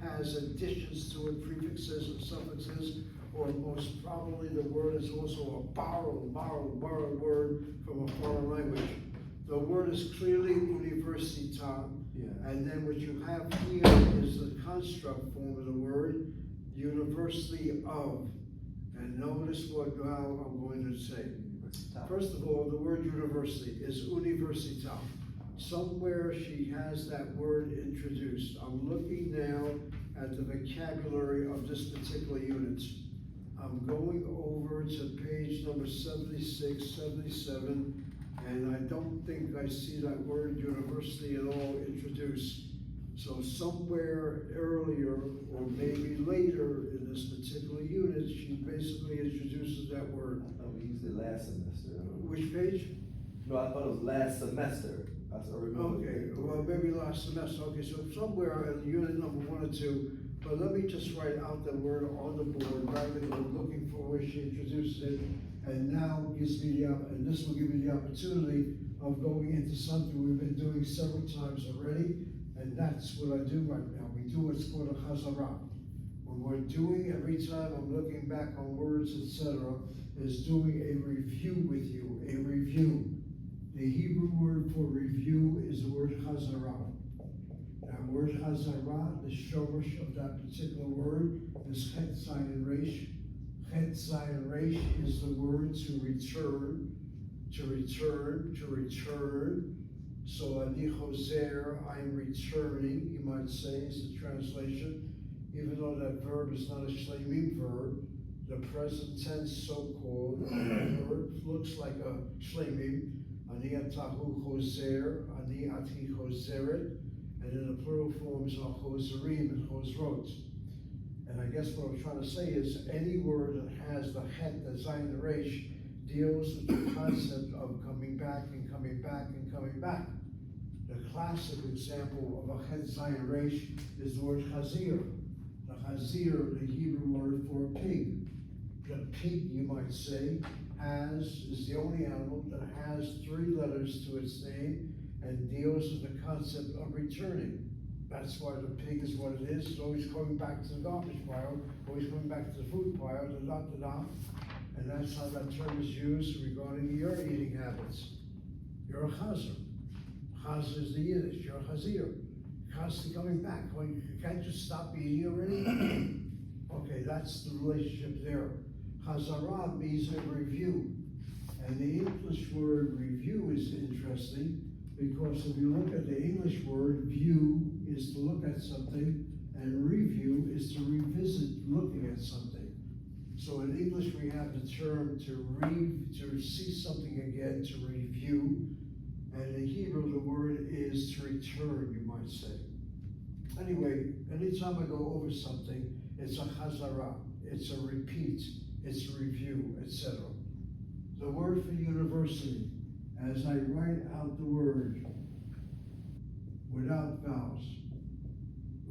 has additions to it, prefixes and suffixes, or most probably the word is also a borrowed word from a foreign language. The word is clearly universitas, and then what you have here is the construct form of the word, university of. And notice what now I'm going to say. First of all, the word university is universitas. Somewhere she has that word introduced. I'm looking now at the vocabulary of this particular unit. I'm going over to page number 76, 77, and I don't think I see that word university at all introduced. So somewhere earlier, or maybe later in this particular unit, she basically introduces that word. I thought we used it last semester. Which page? No, I thought it was last semester. That's what I remember. Okay, well, maybe last semester. Okay, so somewhere in unit number 1 or 2, but let me just write out the word on the board rather than looking for where she introduced it. And now gives me and this will give me the opportunity of going into something we've been doing several times already. And that's what I do right now. We do what's called a chazarah. What we're doing every time I'm looking back on words, etc., is doing a review with you, a review. The Hebrew word for review is the word chazarah. That word chazarah, the shoresh of that particular word, is chet zayin resh. Chet zayin resh is the word to return, to return, to return. So ani choser, I'm returning, you might say, is the translation. Even though that verb is not a shleimim verb, the present tense so-called verb looks like a shleimim. Ani atahu choser, ani ati choseret, and in the plural forms are choserim and chosrot. And I guess what I'm trying to say is any word that has the het, the zayin resh, deals with the concept of coming back and coming back and coming back. The classic example of a chet zayin resh is the word chazir. The chazir, the Hebrew word for a pig. The pig, you might say, is the only animal that has 3 letters to its name and deals with the concept of returning. That's why the pig is what it is. It's always coming back to the garbage pile, always coming back to the food pile, da-da-da-da. And that's how that term is used regarding your eating habits. You're a chazer. Chazer is the Yiddish. You're a chazir. Constantly coming back. Well, can't you stop eating already? Okay, that's the relationship there. Chazarah means a review. And the English word review is interesting because if you look at the English word, view is to look at something, and review is to revisit looking at something. So in English, we have the term to see something again, to review. And in Hebrew, the word is to return, you might say. Anyway, anytime I go over something, it's a chazarah, it's a repeat, it's a review, etc. The word for university, as I write out the word without vowels,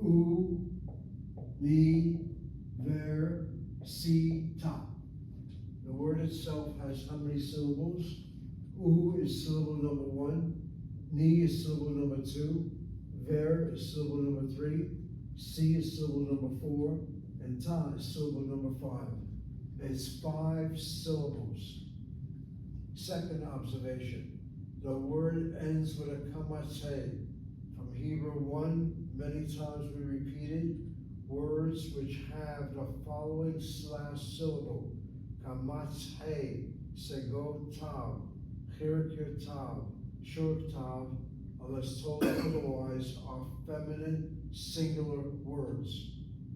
u, ni, ver, si, ta. The word itself has how many syllables? U is syllable number 1, ni is syllable number 2, ver is syllable number 3, si is syllable number 4, and ta is syllable number 5. It's 5 syllables. Second observation, the word ends with a kamatse. From Hebrew 1, many times we repeated words which have the following slash syllable. Kamatse, sego tav, chirkir tav, shurk tav, unless told otherwise, are feminine singular words.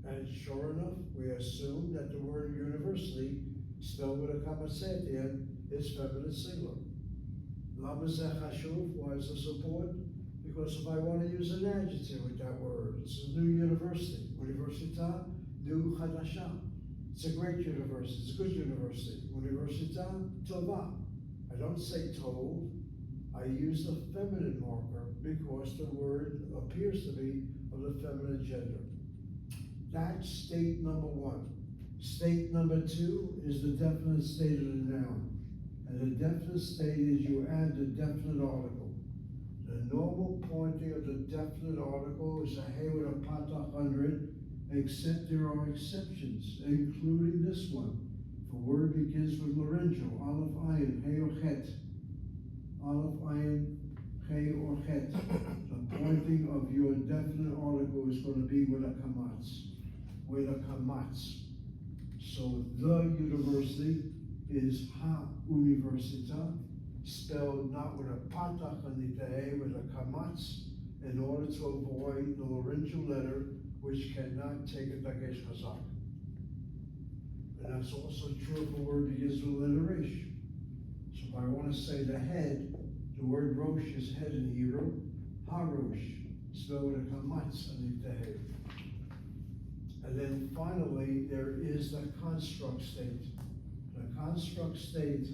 And sure enough, we assume that the word university, spelled with a kamatse at the end, is feminine singular. Lama zeh chashuv, why is this important? Because if I want to use an adjective with that word, it's a new university. Università, new chadasha. It's a great university, it's a good university. Università, tova. I don't say tov, I use the feminine marker because the word appears to be of the feminine gender. That's state number 1. State number 2 is the definite state of the noun. And the definite state is you add the definite article. The normal pointing of the definite article is a hey with a patach 100, except there are exceptions, including this one. The word begins with laryngeal, aleph ayin, hey or chet. Aleph ayin, hey or chet. The pointing of your definite article is going to be with a kamatz. With a kamatz. So the university is ha universita, spelled not with a patach on the day, with a kamatz, in order to avoid the laryngeal letter, which cannot take a dagesh chazak. And that's also true if a word begins with letter resh. So if I want to say the head, the word rosh is head in Hebrew, harosh, spelled with a kamatz on the head. And then finally, there is the construct state. The construct state,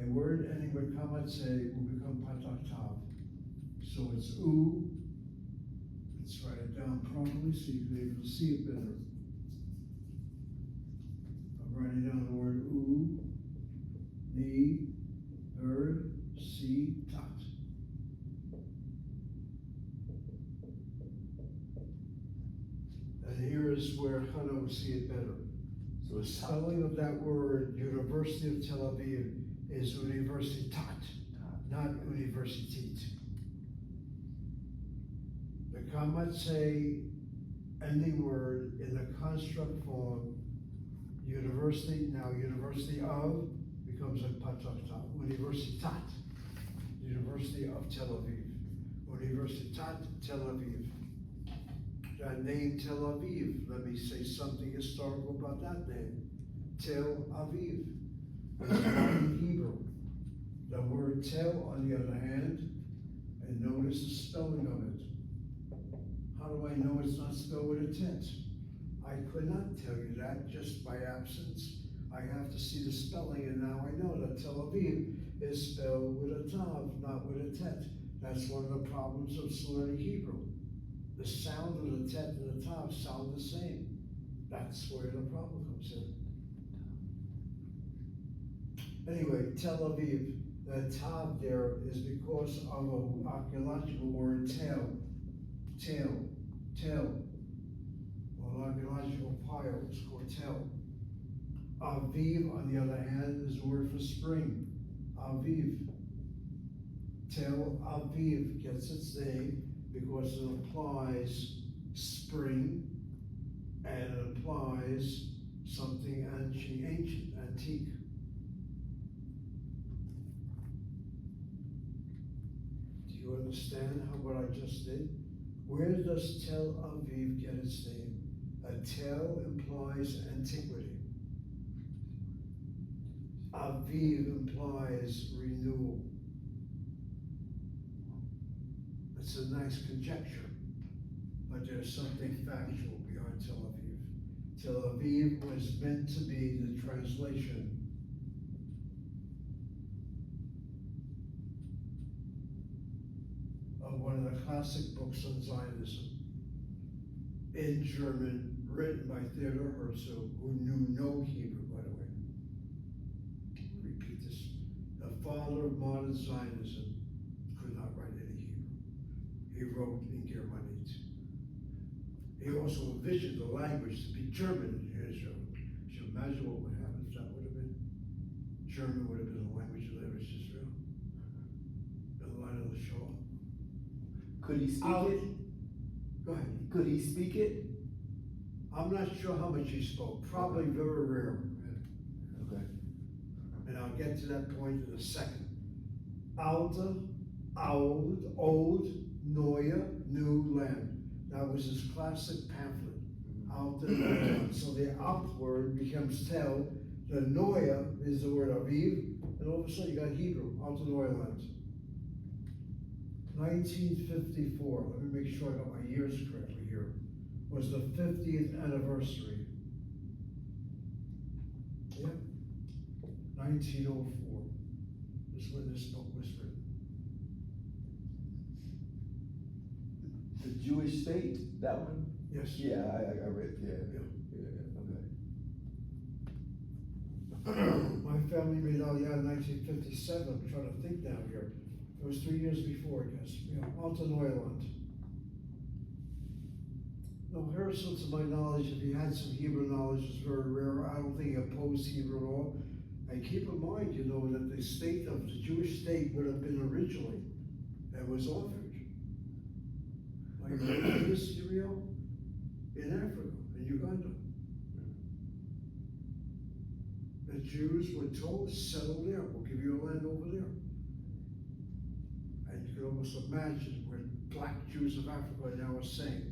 a word ending with kamatze will become patak tav. So it's u. Let's write it down properly so you can be able to see it better. I'm writing down the word u, ni, si, tat. And here is where Hannah will see it better. So the spelling of that word, University of Tel Aviv, is Universitat, not Universitit. The kamatze ending word in the construct form, university, now University of, becomes a patakta, Universitat, University of Tel Aviv, Universitat Tel Aviv. That name Tel Aviv, let me say something historical about that name. Tel Aviv, it's not in Hebrew. The word tel, on the other hand, and notice the spelling of it. How do I know it's not spelled with a tet? I could not tell you that just by absence. I have to see the spelling, and now I know that Tel Aviv is spelled with a tav, not with a tet. That's one of the problems of learning Hebrew. The sound of the tet and the tav sound the same. That's where the problem comes in. Anyway, Tel Aviv, the tav there is because of an archaeological word, tel, or archaeological pile is called tel. Aviv, on the other hand, is the word for spring. Aviv. Tel Aviv gets its name because it implies spring and it implies something ancient, antique. Do you understand what I just did? Where does Tel Aviv get its name? A tel implies antiquity. Aviv implies renewal. It's a nice conjecture, but there's something factual behind Tel Aviv. Tel Aviv was meant to be the translation of one of the classic books on Zionism in German, written by Theodor Herzl, who knew no Hebrew, by the way. I'll repeat this. The father of modern Zionism could not write any Hebrew. He wrote in Germanit. He also envisioned the language to be German in Israel. So imagine what would happen if that would have been. German would have been the language of Israel. In the light of the Shoah. Could he speak it? Go ahead. Could he speak it? I'm not sure how much he spoke. Probably very rare. Okay. And I'll get to that point in a second. Alta, old, neue, new land. That was his classic pamphlet. Alta, Neue. So the alt word becomes tel. The neue is the word aviv, and all of a sudden you got Hebrew, Alta Neue land. 1954, let me make sure I got my years correctly here, was the 50th anniversary. Yeah, 1904 is when this book was written. The Jewish state, that one? Yes. Yeah, I read, yeah. My family made Aliyah in 1957, I'm trying to think now here. It was 3 years before, I guess, Alta Neuland. No, Harrison, to my knowledge, if he had some Hebrew knowledge, is very rare. I don't think he opposed Hebrew at all. And keep in mind, you know, that the state of the Jewish state would have been originally, and was offered. Like in Israel, in Africa, in Uganda. The Jews were told, settle there, we'll give you a land over there. And you can almost imagine what black Jews of Africa now are saying.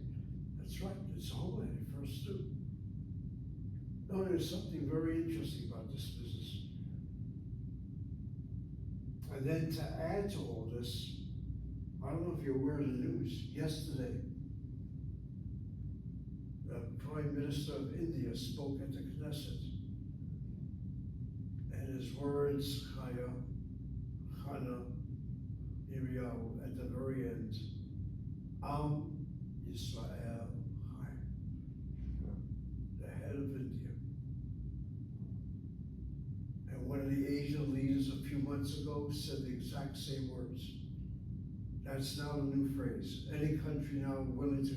That's right, it's a homeland, it first do. No, there's something very interesting about this business. And then to add to all this, I don't know if you're aware of the news, yesterday, the Prime Minister of India spoke at the Knesset. And his words, Chaya, Chana, Iriyahu, at the very end, Am Yisrael Chai, the head of India. And one of the Asian leaders a few months ago said the exact same words. That's now the new phrase. Any country now willing to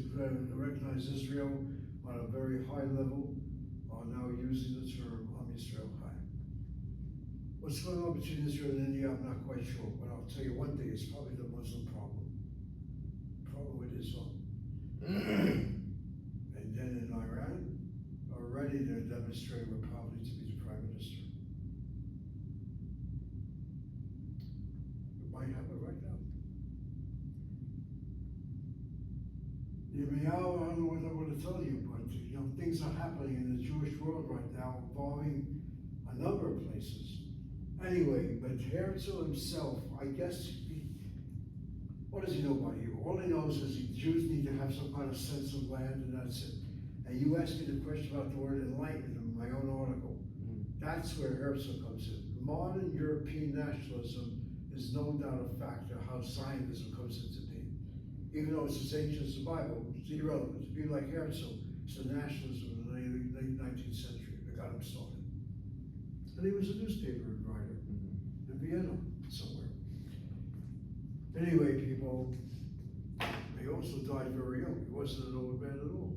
recognize Israel on a very high level are now using the term Am Yisrael Chai. What's going on between Israel and India, I'm not quite sure, but I'll tell you one thing, it's probably the Muslim problem. Problem with Islam. And then in Iran, already they're demonstrating we're probably to be the prime minister. We might have it right now. Yirmiyahu, I don't know what I'm going to tell you, but you know, things are happening in the Jewish world right now involving a number of places. Anyway, but Herzl himself, I guess, what does he know about Hebrew? All he knows is the Jews need to have some kind of sense of land, and that's it. And you asked me the question about the word enlightenment in my own article. That's where Herzl comes in. Modern European nationalism is no doubt a factor how Zionism comes into being. Even though it's as ancient as the Bible, it's irrelevant. To be like Herzl, it's the nationalism of the late 19th century that got him started. And he was a newspaper writer in Vienna somewhere. Anyway, people, he also died very young. He wasn't an old man at all.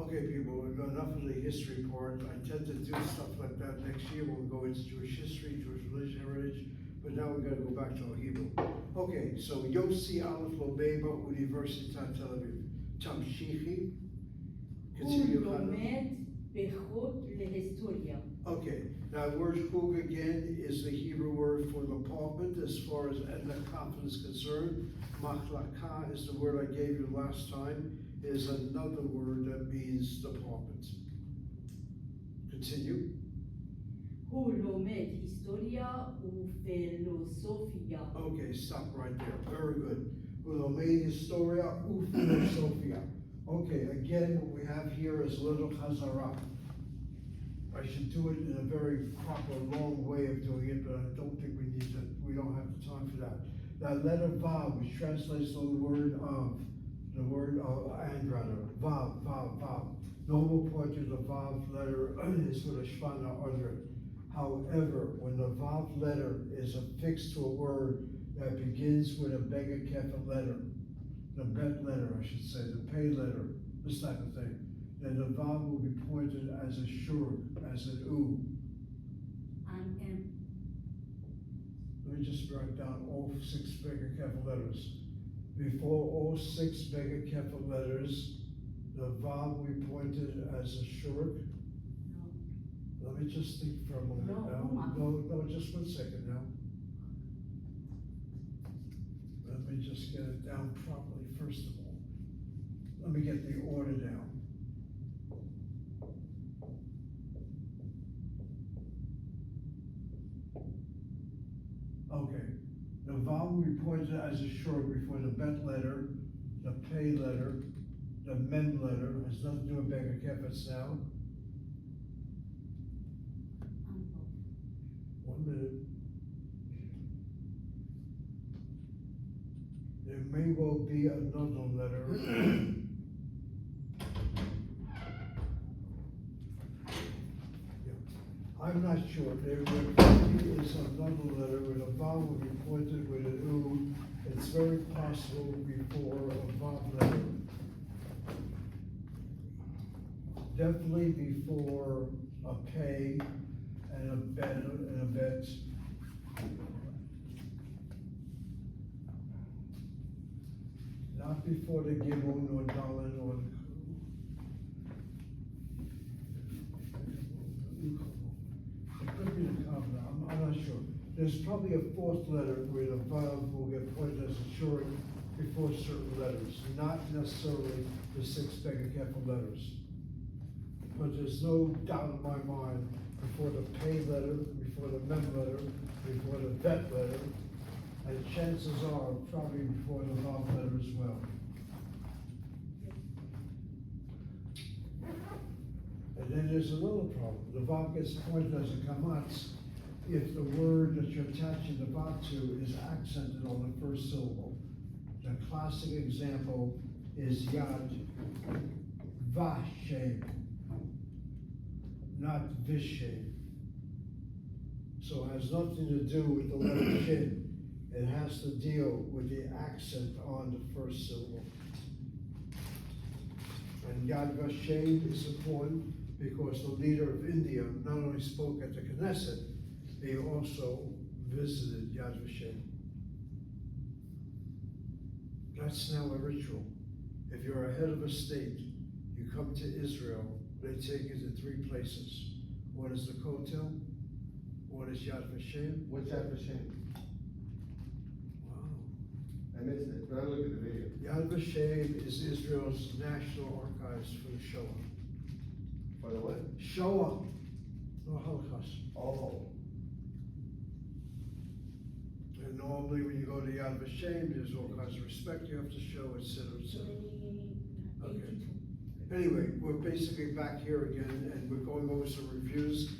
Okay, people, we've got enough of the history part. I tend to do stuff like that next year when we go into Jewish history, Jewish religion, heritage, but now we've got to go back to our Hebrew. Okay, so Yossi Aleph Lo Beba Universitat Tel Aviv. Tamshichi. Continue. בחוג להיסטוריה. Okay, that word chug again is the Hebrew word for department as far as ethnography is concerned. Machlaka is the word I gave you last time, is another word that means department. Continue. הוא לומד היסטוריה ופילוסופיה. Okay, stop right there. Very good. הוא לומד היסטוריה ופילוסופיה. Okay, again, what we have here is a little chazara. I should do it in a very proper, long way of doing it, but I don't think we don't have the time for that. That letter Vav, which translates to the word of, and rather, Vav. Normal point of the Vav letter is with a shvana under it. However, when the Vav letter is affixed to a word that begins with a bega kefet letter, the bet letter, I should say, the pay letter, this type of thing, then the Vav will be pointed as a shur, as an u. Let me just write down all 6 bega kefet letters. Before all 6 bega kefet letters, the Vav will be pointed as a shur. Let me just think for a moment now. No, just 1 second now. Let me just get it down properly, first of all. Let me get the order down. Okay. The Vav will be pointed as a short before the bet letter, the pay letter, the mem letter, has nothing to do with bega kefets now. 1 minute. There may well be another letter. Yeah. I'm not sure. There probably is another letter where the vowel will be pointed with an U It's very possible before a vav letter. Definitely before a pay and a bet. Not before the gimel or dalin or. It could be the covenant, I'm not sure. There's probably a fourth letter where the vav will get pointed as a short before certain letters, not necessarily the six megakefal letters. But there's no doubt in my mind, before the pay letter, before the mem letter, before the bet letter, and chances are probably before the vav letter as well. And then there's another problem. The vav gets pointed as a kamatz if the word that you're attaching the vav to is accented on the first syllable. The classic example is yad vashem, not vishem. So it has nothing to do with the letter shin. It has to deal with the accent on the first syllable. And Yad Vashem is important because the leader of India not only spoke at the Knesset, they also visited Yad Vashem. That's now a ritual. If you're a head of a state, you come to Israel, they take you to three places. One is the Kotel, one is Yad Vashem. What's Yad Vashem? Wow. I missed it, but I looked at the video. Yad Vashem is Israel's national archives for the Shoah. For the what? Shoah, no Holocaust. Oh. And normally when you go to Yad Vashem, there's all kinds of respect you have to show, et cetera, et cetera. 82. Anyway, we're basically back here again, and we're going over some reviews,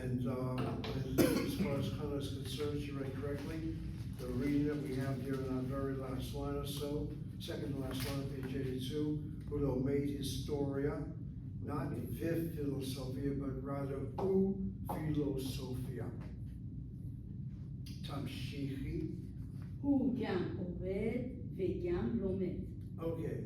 and as far as Hannah is concerned, she read correctly. The reading that we have here in our very last line or so, second to last line, page 82, Udo made historia, not viv philosophia, but rather u philosophia. Tamshichi. הוא גם עובד וגם לומד. Okay.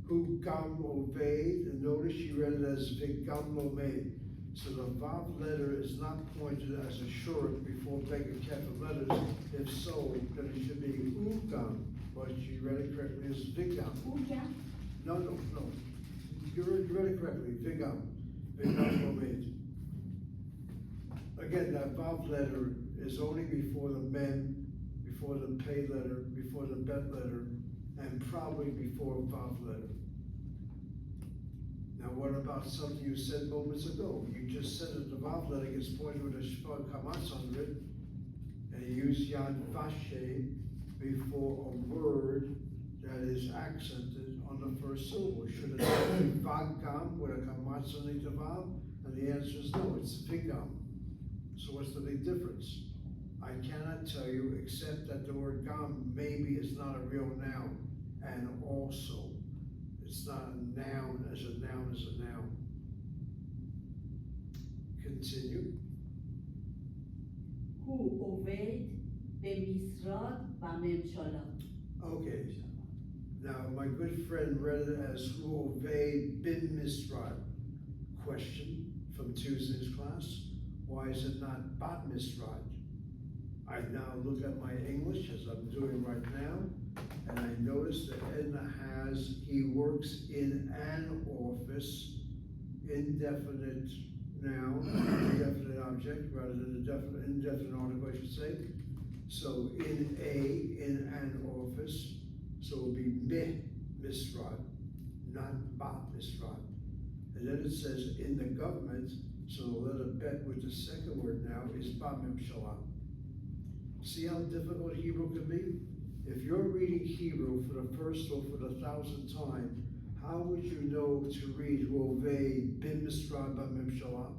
Who gam obeyed, and notice she read it as vigam lomed. So the vav letter is not pointed as a short before big capital letters. If so, then it should be ugam, but she read it correctly as vigam. הוא גם No. You read it correctly, vigam lomed. Again, that vav letter is only before the mem, before the pay letter, before the bet letter, and probably before vav letter. Now, what about something you said moments ago? You just said that the vav letter gets pointed with a shpag kamatz under it, and you use yad vashe before a word that is accented on the first syllable. Should it be vagam with a kamatz on the vav? And the answer is no, it's vigam. So what's the big difference? I cannot tell you, except that the word gam maybe is not a real noun, and also it's not a noun as a noun as a noun. Continue. הוא עובד במשרד בממשלה. Okay. Now, my good friend read it as who obeyed bin misrad. Question from Tuesday's class. Why is it not bat misrad? I now look at my English as I'm doing right now, and I notice that Edna has, he works in an office, indefinite noun, indefinite object, rather than indefinite article, I should say. So in an office, so it will be meh misrad, not ba misrad. And then it says in the government, so the letter bet with the second word now is ba memshalah. See how difficult Hebrew can be? If you're reading Hebrew for the first or for the 1,000th time, how would you know to read Huovei bin misrad ba memshalah?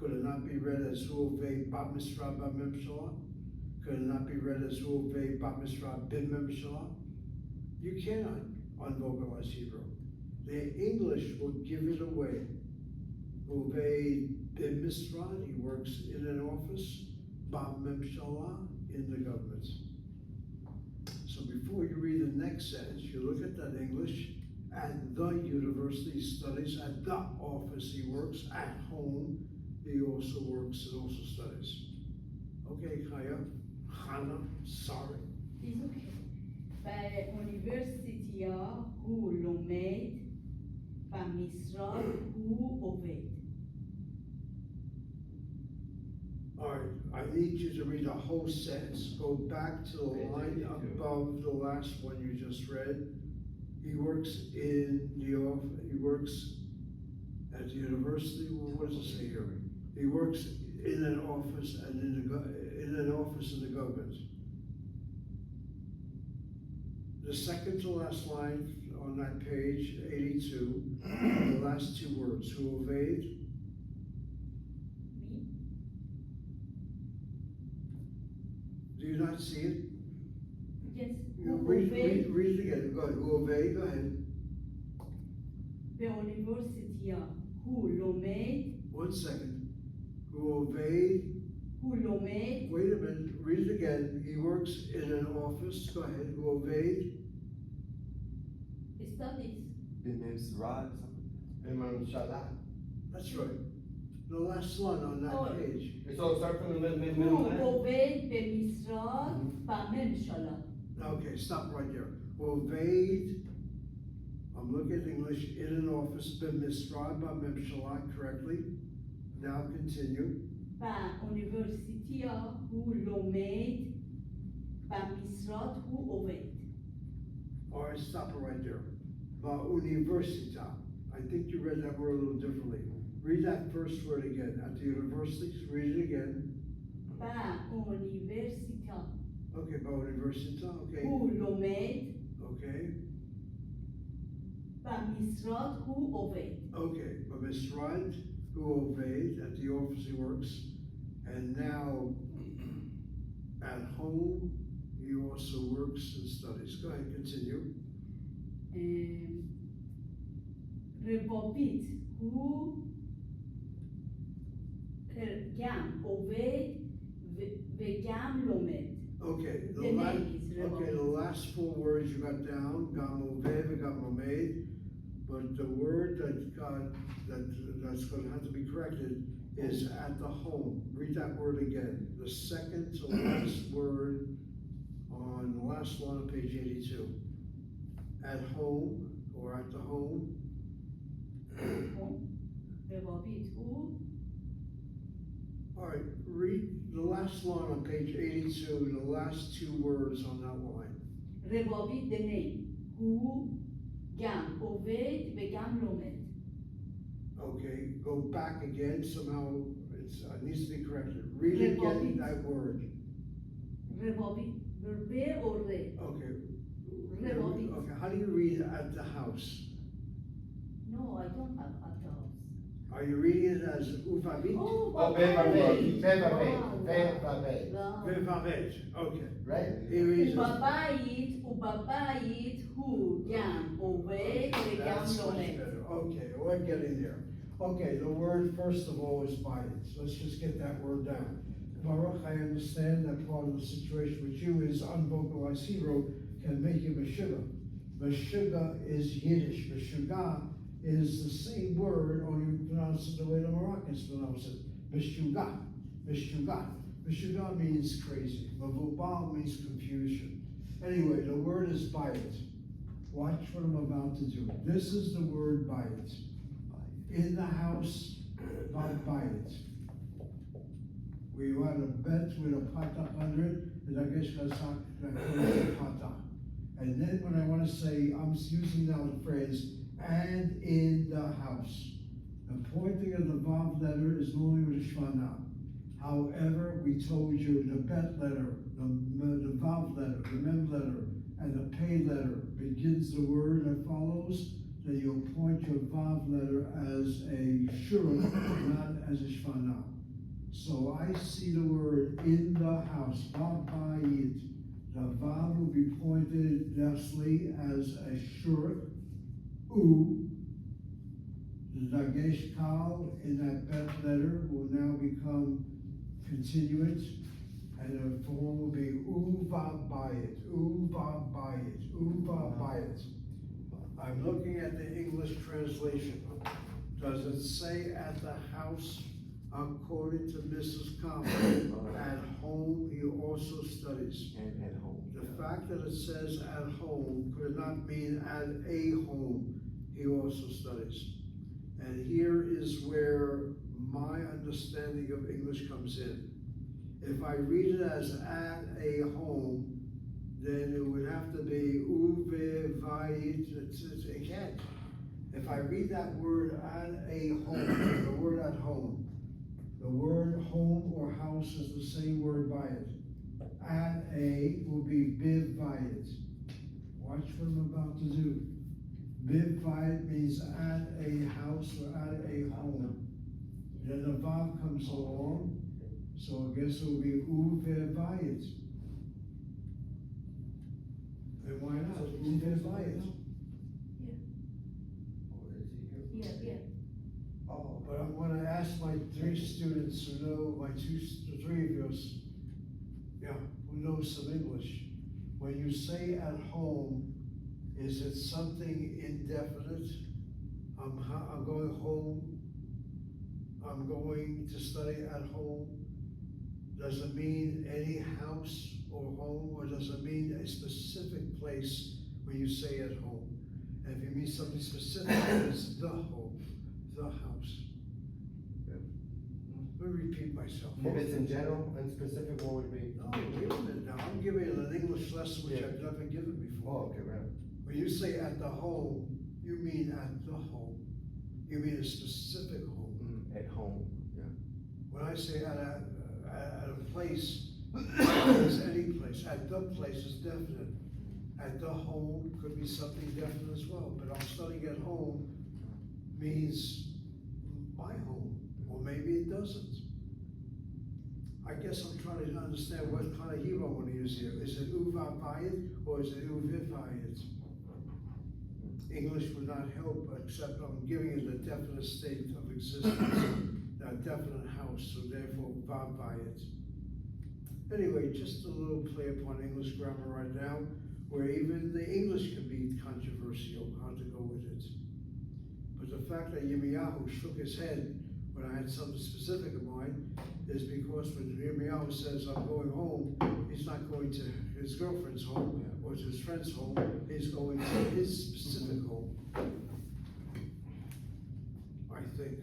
Could it not be read as Huovei ba misrad ba memshalah? Could it not be read as Huovei ba misrad bin memshalah? You cannot unvocalize Hebrew. The English will give it away. Huovei bin misrad, he works in an office, ba memshalah, in the government. So So before you read the next sentence, you look at that English. At the university studies, at the office he works, at home he also works and also studies. Okay, Chana, sorry. It's okay. באוניברסיטה הוא לומד, במשרד הוא עובד. All right, I need you to read the whole sentence. Go back to the line above the last one you just read. He works in the office, he works at the university, well, what does it say here? He works in an office and in an office in the government. The second to last line on that page, 82, the last two words, who obeyed. Me? Do you not see it? Yes. You הוא read, עובד read it again, go ahead, who obeyed, go ahead. באוניברסיטה הוא לומד, 1 second. Who obeyed, הוא לומד wait a minute, read it again. He works in an office, go ahead, who obeyed. studies. במשרד. בממשלה. That's right. The last one on that Oh. page. So start from the middle הוא line. עובד במשרד בממשלה. Okay, stop right there. Who obeyed, I'm looking at English, in an office, b'misrad b'memshala, correctly. Now continue. באוניברסיטה הוא לומד, במשרד הוא עובד. All right, stop it right there. Ba'universita. I think you read that word a little differently. Read that first word again. At the university, read it again. באוניברסיטה Okay, ba'universita, okay. הוא לומד, Okay, במשרד הוא עובד. okay. B'misrad, who obeyed, at the office he works. And now, at home, he also works and studies. Go ahead, continue. רבובית הוא גם עובד וגם לומד. Okay, The name is the last 4 words you got down, gam ovev, gam omed, but the word that's gonna have to be corrected is at the home. Read that word again. The second to last word on the last line of page 82. At home, or at the home. רבובית הוא All right, read the last line on page 82, the last 2 words on that line. רבובית the name. הוא גם עובד וגם לומד. Okay, go back again, somehow it needs to be corrected. Read again Revolving. that word. רבובית, ר או ר? Okay. Revolving. Okay, how do you read at the house? No, I don't have a house. Are you reading it as uvavit? Oh, Oh, בבית. בבית. וואו. Vevavet, okay. Right. He reads it. ובבית הוא גם עובד וגם That's much לומד. better. Okay, we're getting there. Okay, the word first of all is bias. Let's just get that word down. Baruch, I understand that part of the situation with you is unvocalized Hebrew can make you Meshuggah. Meshuggah is Yiddish. Meshuggah is the same word, only we pronounce it the way the Moroccans pronounce it. Meshuggah. Meshuggah. Meshuggah means crazy. Mavubal means confusion. Anyway, the word is bayit. Watch what I'm about to do. This is the word bayit. In the house, bayit. We had a bet with a patach under it, and I guess that's not patach. And then when I want to say, I'm using now the phrase, and in the house. The pointing of the vav letter is normally with a shvana. However, we told you the bet letter, the vav letter, the mem letter, and the pay letter begins the word that follows, then you'll point your vav letter as a shura, not as a shvana. So I see the word in the house, vav bayit. The vav will be pointed thusly as a shura, u. The dagesh kal in that bet letter will now become continuous, And the form will be uva bayit, uva bayit, uva bayit. I'm looking at the English translation. Does it say at the house, according to Mrs. Common, at home he also studies? And at home. The fact that it says at home could not mean at a home he also studies. And here is where my understanding of English comes in. If I read it as at a home, then it would have to be uve vayit, it can't. If I read that word at a home, the word at home, the word home or house is the same word bayit. At a will be biv vayit. Watch what I'm about to do. Biv vayit means at a house or at a home. Then the vav comes along, so I guess it will be uve vayit. And why not? Uve vayit. Yeah. Oh, But I wanna ask my three students who know, the three of us, who know some English. When you say at home, is it something indefinite? I'm going home, I'm going to study at home. Does it mean any house or home, or does it mean a specific place when you say at home? And if you mean something specific, it's the home, the house. Let me repeat myself. If it's in general and specific, what would it be? No, wait a minute now, I'm giving you an English lesson which I've never given before. Oh, okay, right. When you say at the home, you mean at the home. You mean a specific home. At home, yeah. When I say at a place, it's any place. At the place is definite. At the home could be something definite as well, but I'm studying at home means my home, or maybe it doesn't. I guess I'm trying to understand what kind of Hebrew I want to use here. Is it uva bayit or is it uviv bayit? English would not help, except I'm giving it a definite state of existence, a definite house, so therefore vav bayit. Anyway, just a little play upon English grammar right now, where even the English can be controversial, how to go with it. But the fact that Yirmiyahu shook his head when I had something specific in mind is because when Yirmiyahu says, I'm going home, he's not going to his girlfriend's home or to his friend's home, he's going to his specific home. I think.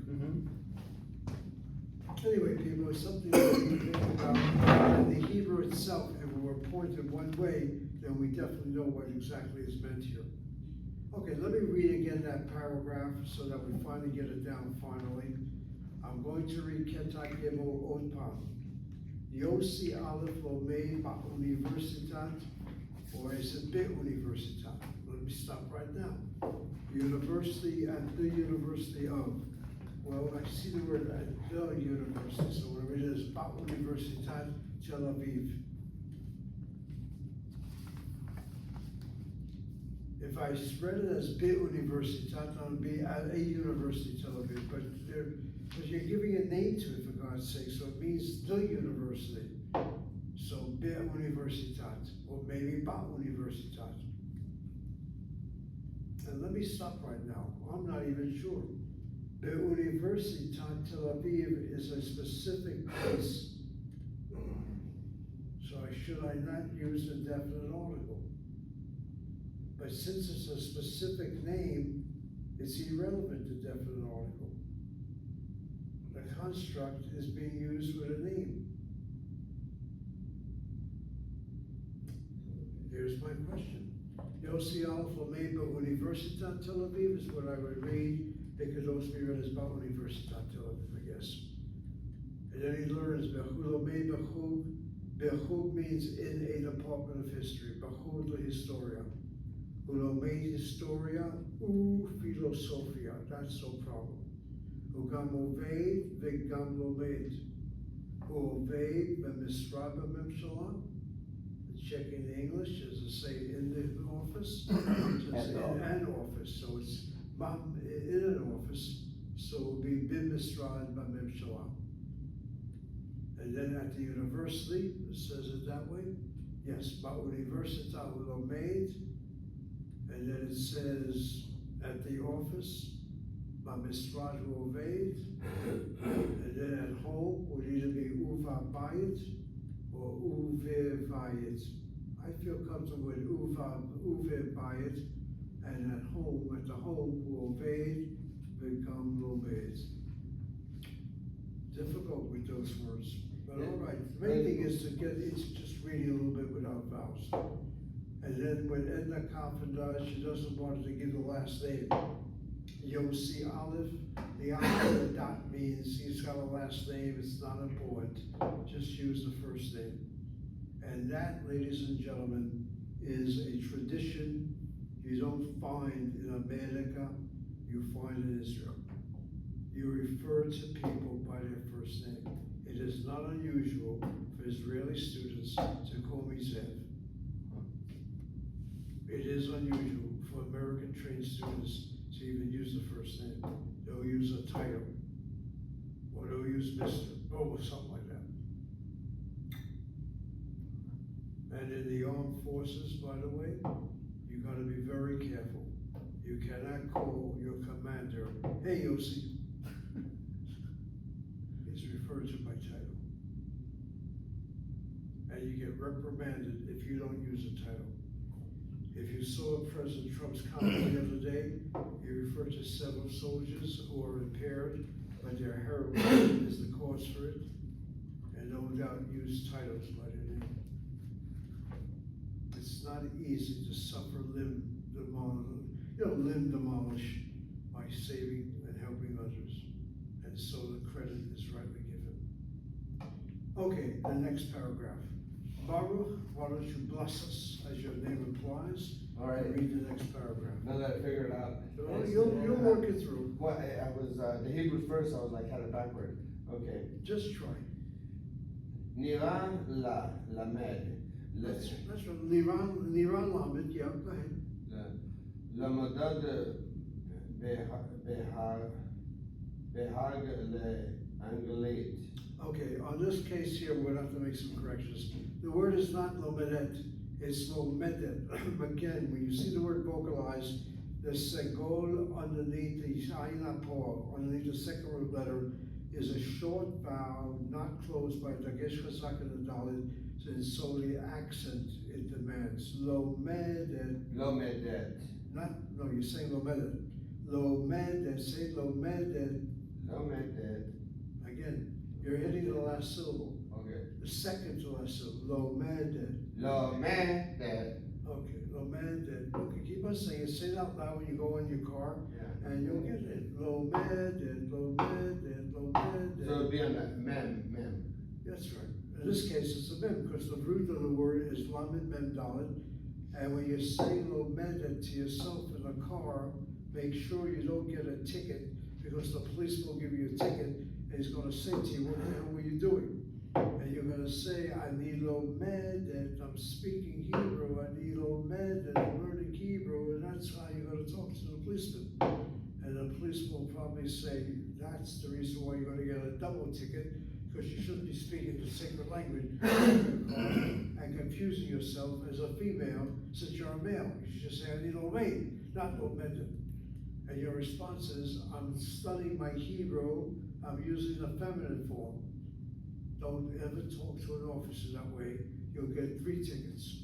Anyway, people, it's something that we think about. And the Hebrew itself, if it were pointed one way, then we definitely know what exactly is meant here. Okay, let me read again that paragraph so that we finally get it down finally. I'm going to read Ketak Gimel Otpam. Yossi Aleph Lomei Ba Universitat, or is it Be Universitat? Let me stop right now. University at the University of. Well, I see the word at the university, so whatever it is, Ba Universitat Tel Aviv. If I spread it as Be Universitat, it would be at a university Tel Aviv, but you're giving a name to it for God's sake, so it means the university. So Be Universitat, or maybe Ba Universitat. And let me stop right now, I'm not even sure. The Universitat Tel Aviv is a specific place. So should I not use a definite article? But since it's a specific name, it's irrelevant to definite article. The construct is being used with a name. Here's my question. Yossi Aleph Lomei Ba Universitat Tel Aviv is what I would read. It could also be read as Ba Universitat Tel Aviv, I guess. And then he learns Bechug Lomei Bechug. Bechug means in a department of history. Bechug la Historia. Ulomei Historia u Philosophia. That's no problem. Ugam Oved v'gam Lomed. Oved b'misra b'memshala. Checking the English, does it say in the office? Does it say in an office? So it's in an office, so it will be b'misra b'memshala. And then at the university, it says it that way. Yes, Ba'universitat Lomed. And then it says at the office, Bamisrad Oved. And then at home would either be Uva Bayit or Uve Bayit. I feel comfortable with Uve Bayit. And at the home, Oved become Lomed. Difficult with those words, but all right. The main thing is it's just reading a little bit without vowels. And then when Edna Coffin does, she doesn't want to give the last name. Yossi Olive, the Olive dot means he's got a last name, it's not important. Just use the first name. And that, ladies and gentlemen, is a tradition you don't find in America, you find in Israel. You refer to people by their first name. It is not unusual for Israeli students to call me Zev. It is unusual for American trained students to even use the first name. They'll use a title, or they'll use Mr. or something like that. And in the armed forces, by the way, you gotta be very careful. You cannot call your commander, hey Yossi. He's referred to by title. And you get reprimanded if you don't use a title. If you saw President Trump's comment the other day, he referred to several soldiers who are impaired, but their heroism is the cause for it, and no doubt used titles by their name. It's not easy to suffer limb demolish by saving and helping others, and so the credit is rightly given. Okay, the next paragraph. Baruch, why don't you bless us, as your name implies? All right. And read the next paragraph. Now that I figured it out. Well, you'll work it through. Well, I was, the Hebrew first, I was like, had it backward. Okay. Just try. Nira la, lamed. That's right. Liran Lamed, yeah, go ahead. Lamadad behag le angelet. Okay, on this case here, we're gonna have to make some corrections. The word is not lomedet, it's lomedet. Again, when you see the word vocalized, the segol underneath the ayin underneath the second root letter, is a short vowel, not closed by dagesh chazak and the dalet, and solely accent it demands. Lomedet. Lomedet. No, you're saying lomedet. Lomedet, say lomedet. Lomedet. Again, you're hitting the last syllable. Okay. The second to last syllable. Lomedet. Lomedet. Okay, lomedet. Okay, keep on saying it. Say it out loud when you go in your car, Yeah. and you'll get it. Lomedet, lomedet, lomedet. So it'd be on that mem. That's right. In this case, it's a mem, because the root of the word is lamed mem dalet. And when you say lomedet to yourself in a car, make sure you don't get a ticket, because the police will give you a ticket, and he's gonna say to you, what the hell were you doing? And you're gonna say, I need lomedet, I'm speaking Hebrew, I need lomedet, I'm learning Hebrew, and that's how you're gonna talk to the policeman. And the police will probably say, that's the reason why you're gonna get a double ticket, because you shouldn't be speaking the sacred language and confusing yourself as a female since you're a male. You should just say, I need lomedet, not lomedet. And your response is, I'm studying my Hebrew, I'm using the feminine form. Don't ever talk to an officer that way, you'll get 3 tickets.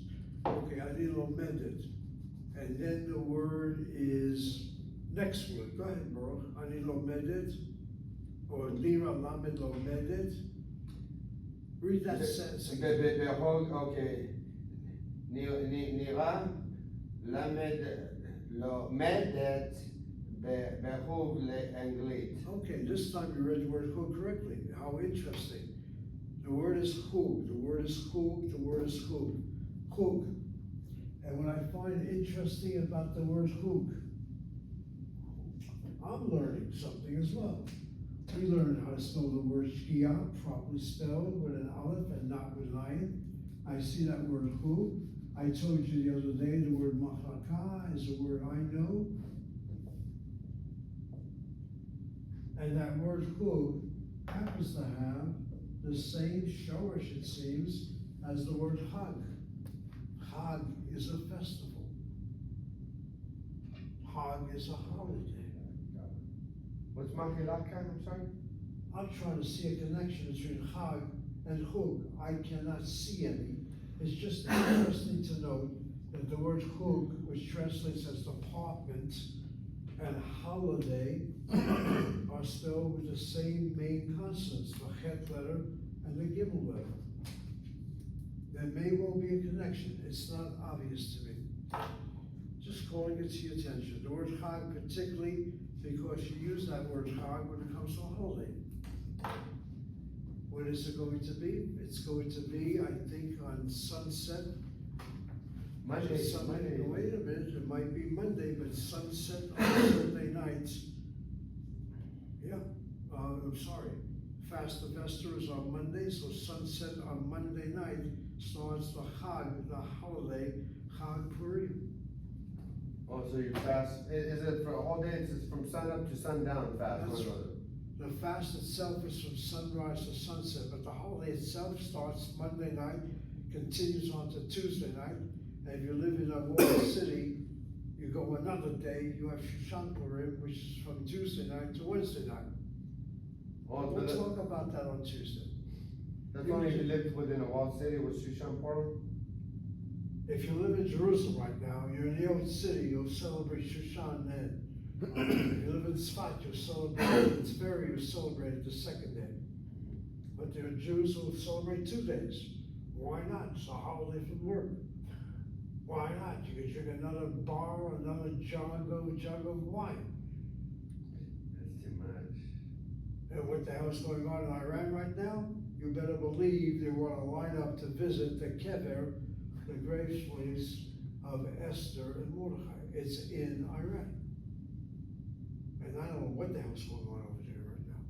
Okay, I need lomedet. And then the word is, next word, go ahead, Baruch. I need lomedet, or Nira Lamed lomedet. Read that sentence again. Okay. Nira lamed lomedet behuv le anglit. Okay, this time you read the word who correctly. How interesting. The word is who, the word is who, the word is who. Hook. And what I find interesting about the word hook, I'm learning something as well. We learned how to spell the word shkia, properly spelled with an aleph and not with an ayin. I see that word who. I told you the other day the word machlaka is a word I know. And that word who happens to have the same shorish, it seems, as the word Hag. Hag is a festival. Hag is a holiday. What's Machilakan, I'm sorry? I'm trying to see a connection between Hag and Hug. I cannot see any. It's just interesting to note that the word Hug, which translates as department, and holiday are spelled with the same main consonants, the Het letter and the Gimel letter. There may well be a connection. It's not obvious to me. Just calling it to your attention. The word Chag, particularly because you use that word Chag when it comes to a holiday. When is it going to be? It's going to be, I think, on sunset. Monday. Wait a minute, it might be Monday, but sunset on Sunday night. Yeah, I'm sorry. Fast the Vester is on Monday, so sunset on Monday night starts the Chag, the holiday, Chag Purim. Oh, so you fast, is it for all day, it's from sun up to sundown fast? That's right. The fast itself is from sunrise to sunset, but the holiday itself starts Monday night, continues on to Tuesday night. And if you live in a walled city, you go another day, you have Shushan Purim, which is from Tuesday night to Wednesday night. Oh, We'll talk about that on Tuesday. that's only if you lived within a walled city with Shushan Purim? If you live in Jerusalem right now, you're in the old city, you'll celebrate Shushan then. If you live in Tzfat, you'll celebrate, it's very, you celebrate it the second day. But there are Jews who will celebrate 2 days. Why not? It's a holiday from work. Why not? You can drink another bar, another jug of wine. That's too much. And what the hell is going on in Iran right now? You better believe they want to line up to visit the kever, the grave place of Esther and Mordechai. It's in Iran. And I don't know what the hell's going on over there right now.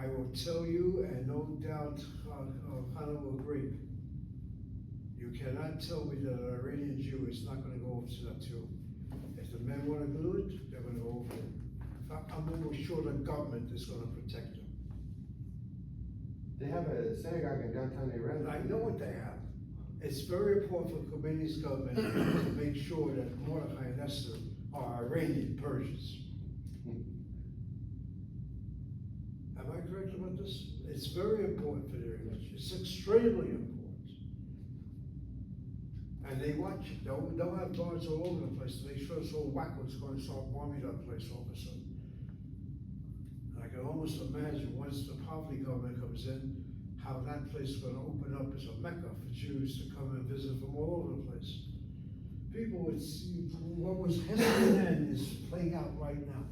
I will tell you, and no doubt Hannah will agree. You cannot tell me that an Iranian Jew is not going to go over to that too. If the men want to do it, they're going to go over there. In fact, I'm almost sure the government is going to protect them. They have a synagogue in downtown Iran. I know what they have. It's very important for Khomeini's government to make sure that Mordechai and Esther are Iranian Persians. Am I correct about this? It's very important for their image. It's extremely important. And they watch it. They'll have guards all over the place to make sure this whole wacko's going to start bombing that place all of a sudden. And I can almost imagine once the poverty government comes in, how that place is going to open up as a mecca for Jews to come and visit from all over the place. People would see what was history then is playing out right now.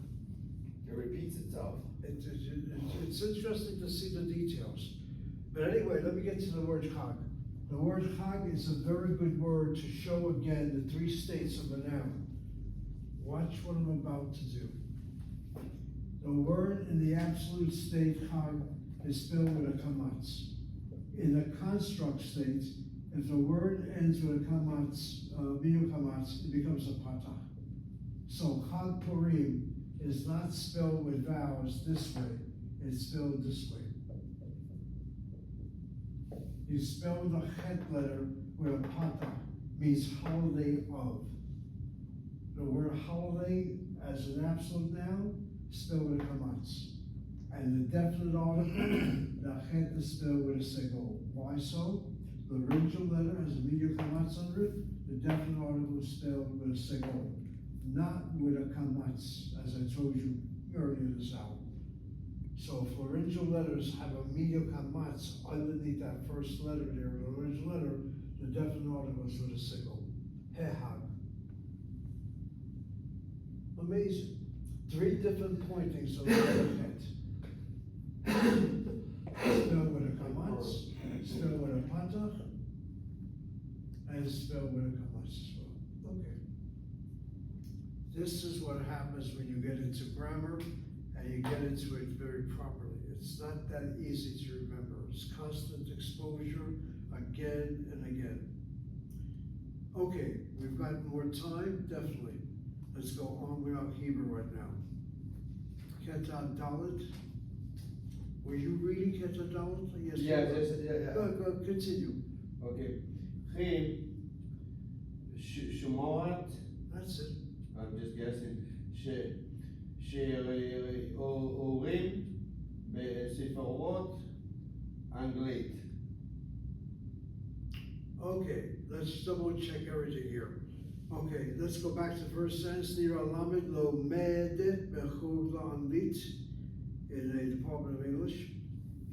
It repeats itself. It's interesting to see the details. But anyway, let me get to the word Chag. The word Chag is a very good word to show again the 3 states of a noun. Watch what I'm about to do. The word in the absolute state Chag is spelled with a kamatz. In the construct state, if the word ends with a kamatz, miyu kamatz, it becomes a patah. So Chag Purim is not spelled with vowels this way, it's spelled this way. You spell the Het letter with a patah, means holiday of. The word holiday as an absolute noun, spelled with a kamatz. And the definite article, the Het is spelled with a segol. Why so? The original letter has a medial kamatz under it. The definite article is spelled with a segol, not with a kamatz, as I told you earlier this hour. So if laryngeal letters have a medial kamatz underneath that first letter there, the laryngeal letter, the definite article is with a segol. Hehag. Amazing. 3 different pointings of the letter Het. Spelled with a kamatz, spelled with a patah, and spelled with a kamatz as well. Okay. This is what happens when you get into grammar and you get into it very properly. It's not that easy to remember. It's constant exposure again and again. Okay, we've got more time, definitely. Let's go on with our Hebrew right now. Ketan Dalet. Were you reading at the down? Yes. Yeah, you were. yeah. Go, continue. Okay. Chi, Shumat, That's it. I'm just guessing, שהורים בספרות אנגלית. Okay, let's double check everything here. Okay, let's go back to the first sentence. Nira Lamed Lomed Bechug La'anlit in the Department of English.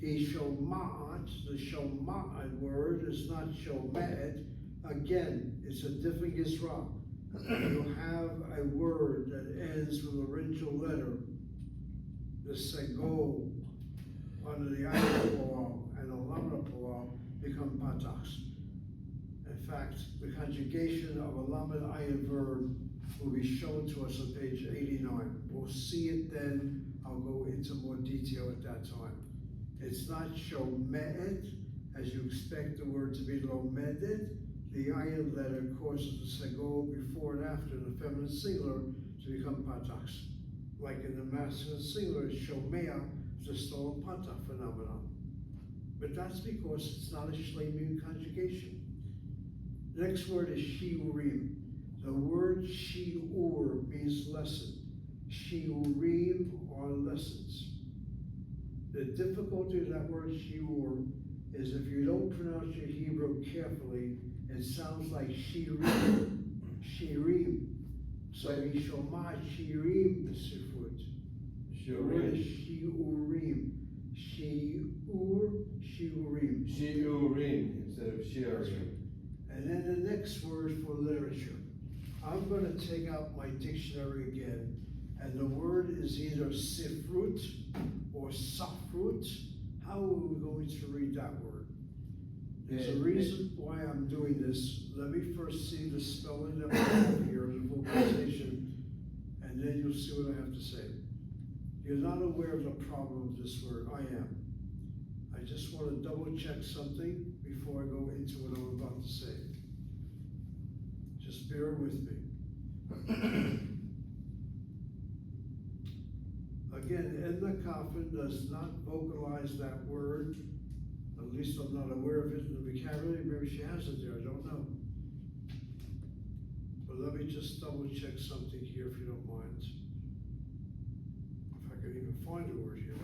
He shoma'at, the shoma'at word is not shomet. Again, it's a different Yisra. You have a word that ends with a original letter, the sego under the ayah and the lamra become patachs. In fact, the conjugation of a lamed ayin verb will be shown to us on page 89. We'll see it then. I'll go into more detail at that time. It's not shome'et, as you expect the word to be lomedet. The ayin letter causes the sego before and after the feminine singular to become patachs. Like in the masculine singular, shomea is a stolen patach phenomenon. But that's because it's not a shleimim conjugation. The next word is shiurim. The word shiur means lesson. Shiurim are lessons. The difficulty of that word shiur is if you don't pronounce your Hebrew carefully, it sounds like shirim. Shirim. So yishomah shirim b'sifrut. The word is shiurim. Shiurim. Shiurim instead of shiurim. And then the next word for literature. I'm going to take out my dictionary again, and the word is either sifrut or safrut. How are we going to read that word? There's a reason why I'm doing this. Let me first see the spelling that we have here, the vocalization, and then you'll see what I have to say. You're not aware of the problem of this word. I am. I just want to double check something before I go into what I'm about to say. Just bear with me. Again, Edna Coffin does not vocalize that word. At least I'm not aware of it in the vocabulary. Maybe she has it there, I don't know. But let me just double check something here if you don't mind. If I can even find a word here.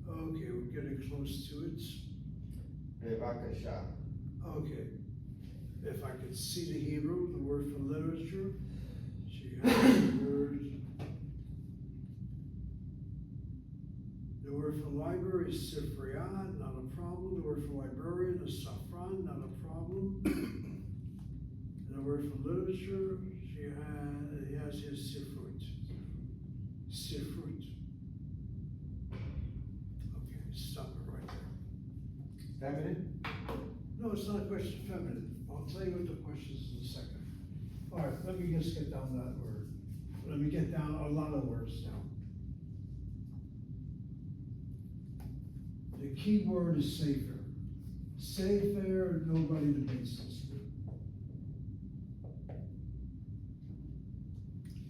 Okay, we're getting close to it. Bevakasha. Okay. If I could see the Hebrew, the word for literature, she has the word. The word for library is sifriyat, not a problem. The word for librarian is safran, not a problem. And the word for literature, he has his sifrut. Sifrut. Okay, stop it right there. Feminine? No, it's not a question of feminine. I'll tell you what the question is in a second. All right, let me just get down that word. Let me get down a lot of words now. The key word is safer. Safer, nobody debates this.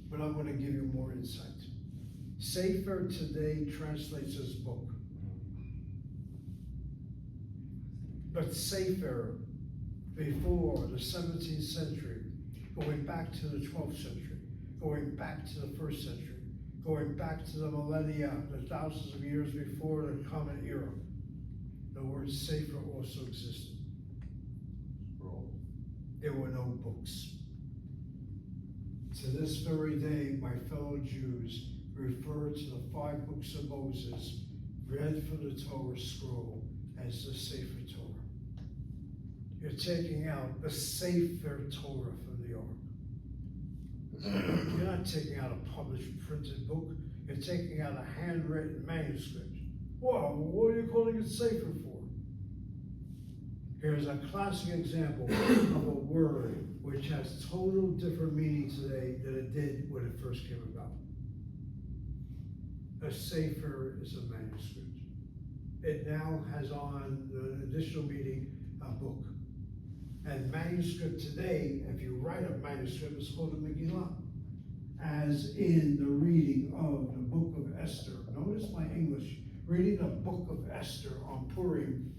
But I'm going to give you more insight. Safer today translates as book. But safer before the 17th century, going back to the 12th century, going back to the 1st century, going back to the millennia, the thousands of years before the Common Era, the word safer also existed. There were no books. To this very day, my fellow Jews refer to the 5 books of Moses, read from the Torah scroll, as the Sefer Torah. You're taking out the Sefer Torah from the Ark. You're not taking out a published printed book. You're taking out a handwritten manuscript. Well, what are you calling it Sefer for? Here's a classic example of a word which has total different meaning today than it did when it first came about. A Sefer is a manuscript. It now has on the additional meaning, a book. And manuscript today, if you write a manuscript, it's called a Megillah. As in the reading of the book of Esther. Notice my English reading a book of Esther on Purim,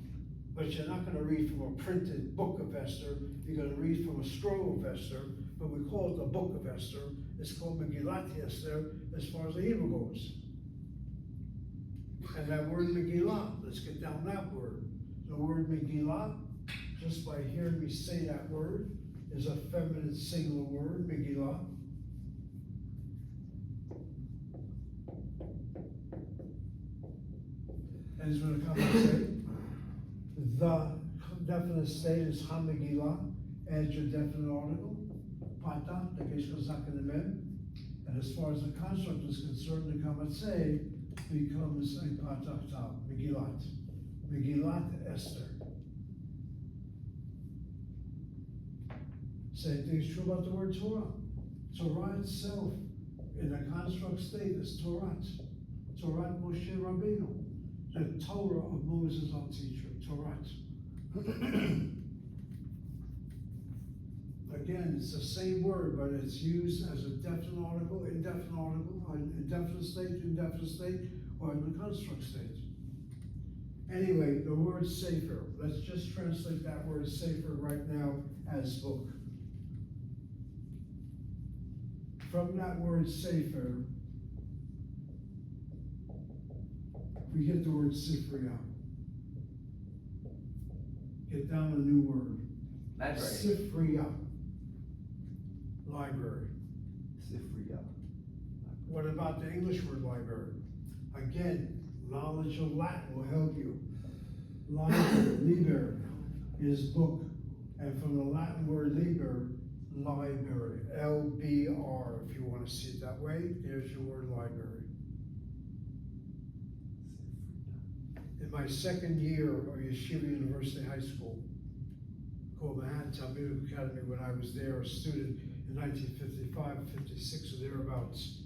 but you're not gonna read from a printed book of Esther, you're gonna read from a scroll of Esther, but we call it the book of Esther. It's called Megillat Esther as far as the Hebrew goes. And that word Megillah, let's get down that word. The word Megillah, just by hearing me say that word, is a feminine singular word, Megillah. And it's gonna come and say, the definite state is Ha-Megillah, add your definite article, Pata, the Gesh Chazak and the Mem. And as far as the construct is concerned, the Kamatse becomes a Patachta, Megillat. Megillat Esther. Same thing is true about the word Torah. Torah itself, in a construct state, is Torah. Torah Moshe Rabbeinu. The Torah of Moses, our teacher, Torah. Again, it's the same word, but it's used as a definite article, indefinite state, or in the construct state. Anyway, the word sefer, let's just translate that word sefer right now as book. From that word sefer, we get the word sifriya. Get down a new word. Library. Sifriya. Library. Sifriya. What about the English word library? Again, knowledge of Latin will help you. Library, liber, is book. And from the Latin word liber, library, L-B-R, if you want to see it that way, there's your word library. In my second year of Yeshiva University High School, called Manhattan Talmudic Academy, when I was there a student in 1955, 56 or thereabouts,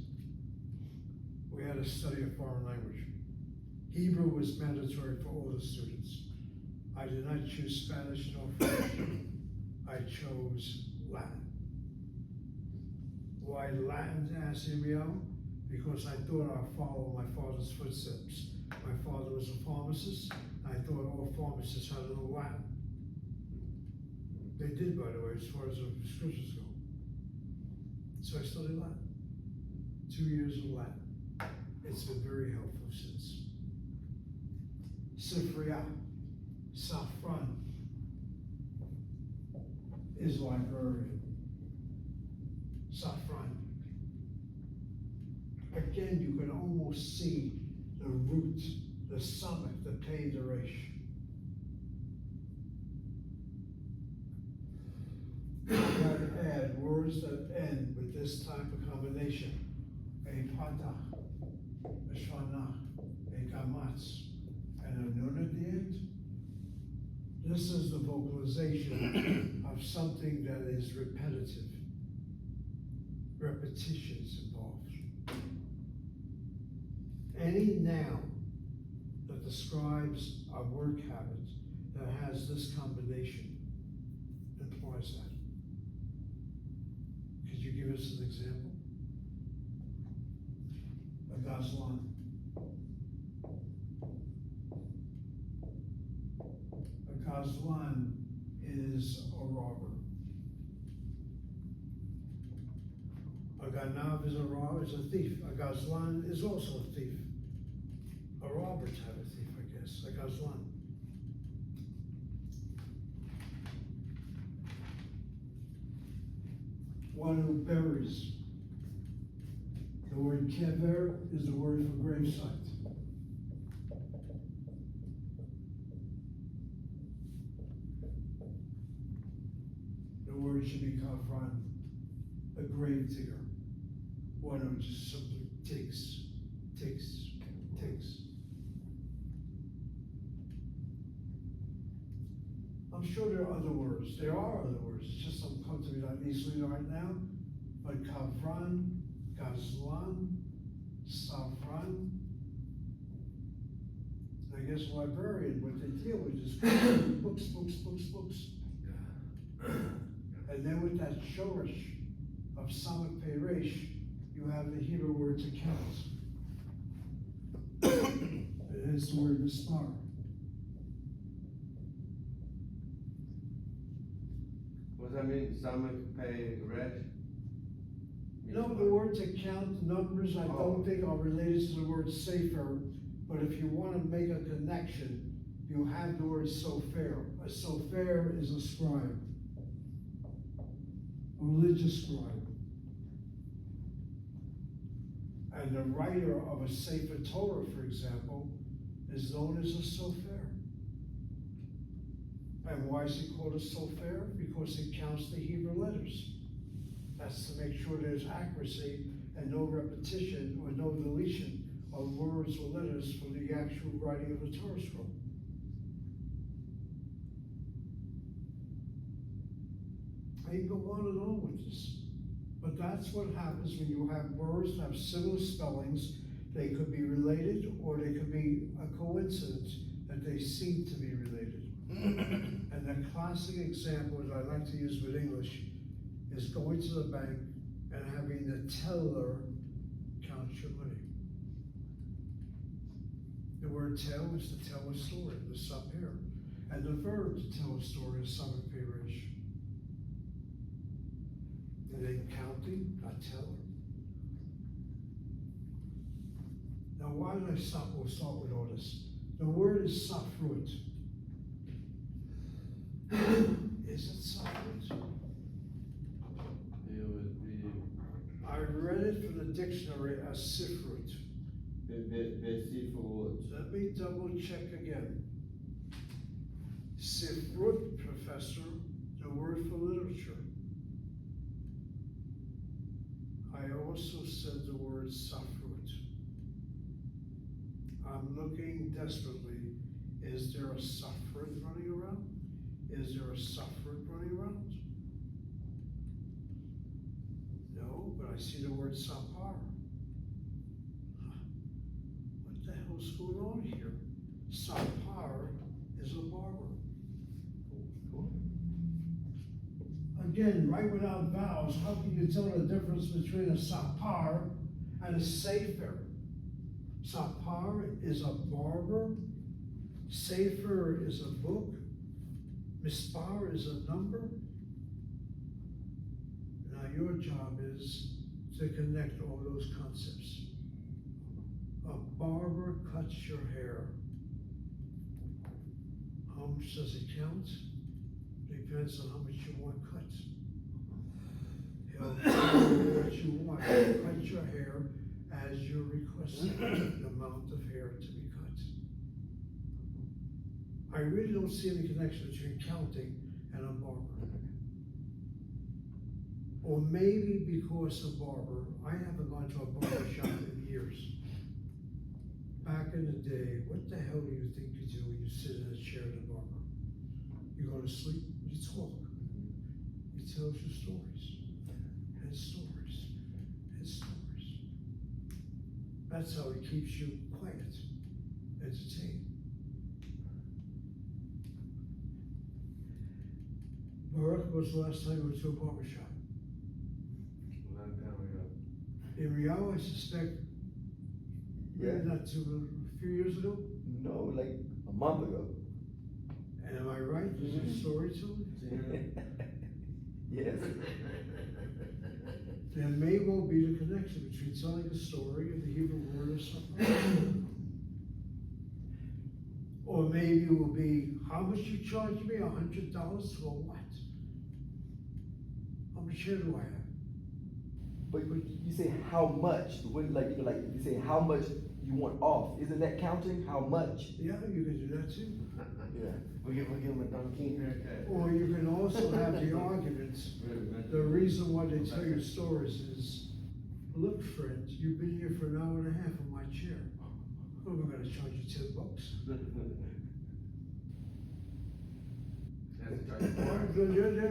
we had to study a foreign language. Hebrew was mandatory for all the students. I did not choose Spanish nor French. I chose Latin. Why Latin, asked Emiel? Because I thought I'd follow my father's footsteps. My father was a pharmacist. I thought all pharmacists had to know Latin. They did, by the way, as far as the scriptures go. So I studied Latin. 2 years of Latin. It's been very helpful since. Sifriya, Safran, is librarian. Safran. Again, you can almost see the root, the summit, the pei de resh. You gotta add words that end with this type of combination. A patach, a shvanach, a kamatz, and a nun at the end. This is the vocalization of something that is repetitive. Repetitions involved. Any noun that describes a work habit that has this combination implies that. Could you give us an example? A gazlan. A gazlan is a robber. A ganav is a robber, is a thief. A gazlan is also a thief. A robber type of thief, I guess. A gazlan. One who buries. The word kever is the word for gravesite. The word should be kafran, a grave digger. One who just simply takes. I'm sure there are other words. There are other words. It's just don't come to me that easily right now. But kafran, gazlan, safran. I guess librarian, what they deal with is books. And then with that shorish of samak peresh, you have the Hebrew word to count. And against the word mispar. What does that mean? Samak pay resh? No, the words account, numbers, I Oh. don't think are related to the word safer, but if you wanna make a connection, you have the word sofer. A sofer is a scribe, a religious scribe. And the writer of a Sefer Torah, for example, is known as a sofer. And why is he called a sofer? Because he counts the Hebrew letters. That's to make sure there's accuracy and no repetition or no deletion of words or letters from the actual writing of the Torah scroll. I can go on and on with this. But that's what happens when you have words that have similar spellings. They could be related or they could be a coincidence that they seem to be related. And the classic example that I like to use with English is going to the bank and having the teller count your money. The word tell is to tell a story, the sub here. And the verb to tell a story is samak perish. And then counting, not teller. Now why did I stop? We'll start with all this. The word is safrut. Is it safrut? It would be I read it from the dictionary as sifrut. Besifrut. Let me double check again. Sifrut, professor, the word for literature. I also said the word safrut. I'm looking desperately. Is there a safrut running around? Is there a safrut running around? No, but I see the word sapar. What the hell's going on here? Sapar is a barber. Again, right without vowels, how can you tell the difference between a sapar and a sefer? Sapar is a barber, sefer is a book, mispar is a number. Now your job is to connect all those concepts. A barber cuts your hair. How much does it count? Depends on how much you want cut. He'll tell you what you want. Cut your hair as you're requesting the amount of hair to be cut. I really don't see any connection between counting and a barber. Or maybe because a barber, I haven't gone to a barber shop in years. Back in the day, what the hell do you think you do when you sit in a chair at a barber? You go to sleep, you talk. He tells you stories, and stories, and stories. That's how he keeps you quiet, entertained. Baruch, was the last time you went to a barber shop? A long time ago. In Rio, I suspect, Yeah. maybe not too, a few years ago. No, like a month ago. And am I right? There's a story to it. Yes. There may well be the connection between telling a story and the Hebrew word or something. Or maybe it will be, how much you charge me? $100 for what? How much hair do I have? But you say how much, when like you say how much you want off, isn't that counting? How much? Yeah, you can do that too. Yeah. We give him a Don King haircut. Or you can also have the arguments. The reason why they tell you stories is, look, friend, you've been here for an hour and a half in my chair. What am I gonna charge you $10?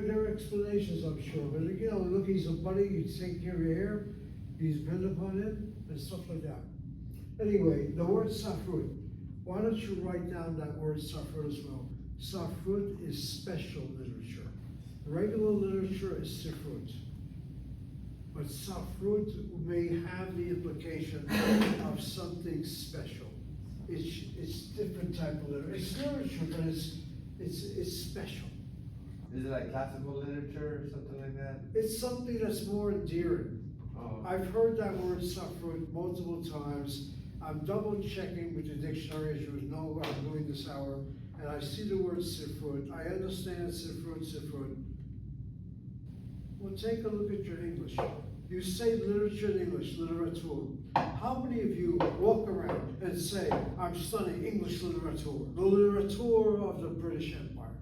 There are explanations, I'm sure, but you know, look, he's a buddy, he's taking care of your hair, he's bent upon it, and stuff like that. Anyway, the word safrut, why don't you write down that word safrut as well? Safrut is special literature. Regular literature is sifrut. But safrut may have the implication of something special. it's different type of literature. It's literature, but it's special. Is it like classical literature or something like that? It's something that's more endearing. Oh, I've heard that word suffered multiple times. I'm double checking with the dictionary, as you know, I'm doing this hour, and I see the word sifrut. I understand sifrut. Well, take a look at your English. You say literature in English, literature. How many of you walk around and say, I'm studying English literature, the literature of the British Empire?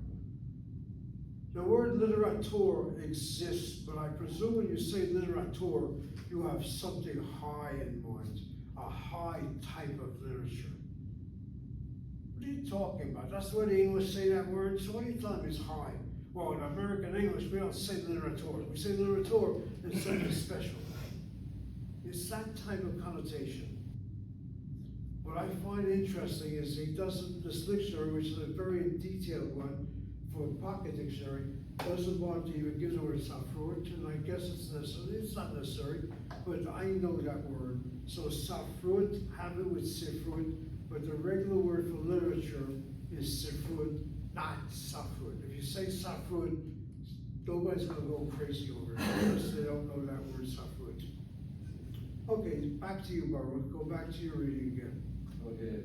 The word literature exists, but I presume when you say literature, you have something high in mind, a high type of literature. What are you talking about? That's the way the English say that word, so what are you telling me is high? Well, in American English, we don't say literature. We say literature and something special. It's that type of connotation. What I find interesting is he doesn't, this dictionary, which is a very detailed one for a pocket dictionary, doesn't want to even give the word safrut, and I guess it's necessary. It's not necessary, but I know that word. So safrut, have it with sifrut, but the regular word for literature is sifrut, not safrut. If you say safrut, nobody's gonna go crazy over it unless they don't know that word safrut. Okay, back to you, Baruch. Go back to your reading again. Okay,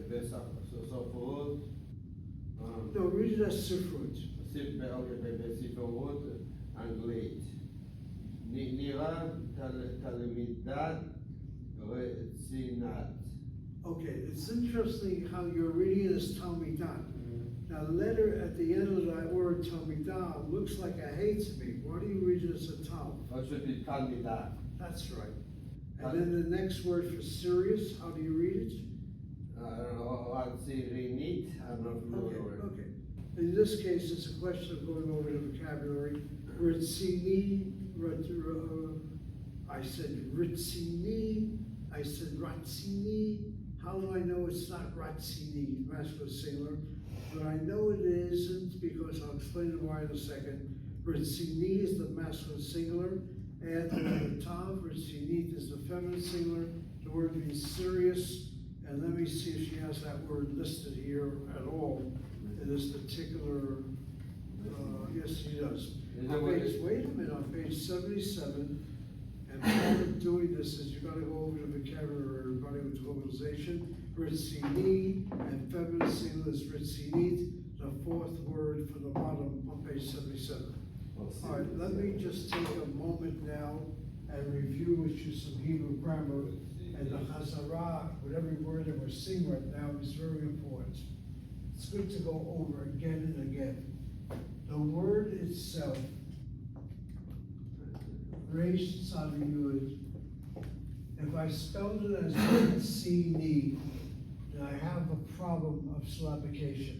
בספרות, No, read it as sifrut. בספרות אנגלית. נראה תלמידת רצינת. Okay, it's interesting how you're reading this Talmidah. Now, the letter at the end of that word Talmidah looks like a hey to me. Why do you read it as a Tal? Or should be תלמידה. That's right. And then the next word for serious, how do you read it? I don't know, רצינית, I'm not familiar with it. Okay. In this case, it's a question of going over the vocabulary. Ritzini, I said ritzini, I said ratzini. How do I know it's not ratzini, masculine singular? But I know it isn't because I'll explain why in a second. Ritzini is the masculine singular. Add the letter tav, ritzinit is the feminine singular. The word means serious. And let me see if she has that word listed here at all in this particular, yes, she does. Wait a minute, on page 77, and part of doing this is you're gonna go over the vocabulary, everybody with vocalization. Ritzini, and feminine singular is ritzinit, the fourth word from the bottom on page 77. All right, let me just take a moment now and review with you some Hebrew grammar. And the Chazarah, with every word that we're seeing right now, is very important. It's good to go over again and again. The word itself, Reish Tzav Yud, if I spelled it as Ritzini, then I have a problem of syllabication.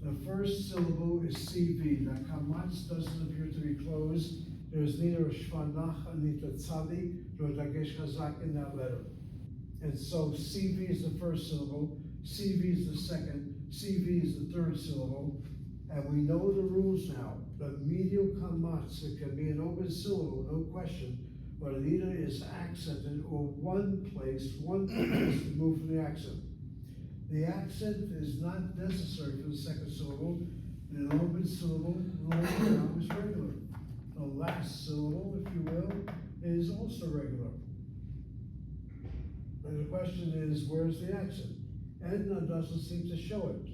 The first syllable is CV. The kamatz doesn't appear to be closed. There's neither a shvanach, neither a tzadik, nor a dagesh chazak in that letter. And so CV is the first syllable, CV is the second, CV is the third syllable, and we know the rules now. The medial kamatz, it can be an open syllable, no question, but it either is accented or one place removed from the accent. The accent is not necessary for the second syllable. In an open syllable, the noun is regular. The last syllable, if you will, is also regular. And the question is, where's the accent? Edna doesn't seem to show it.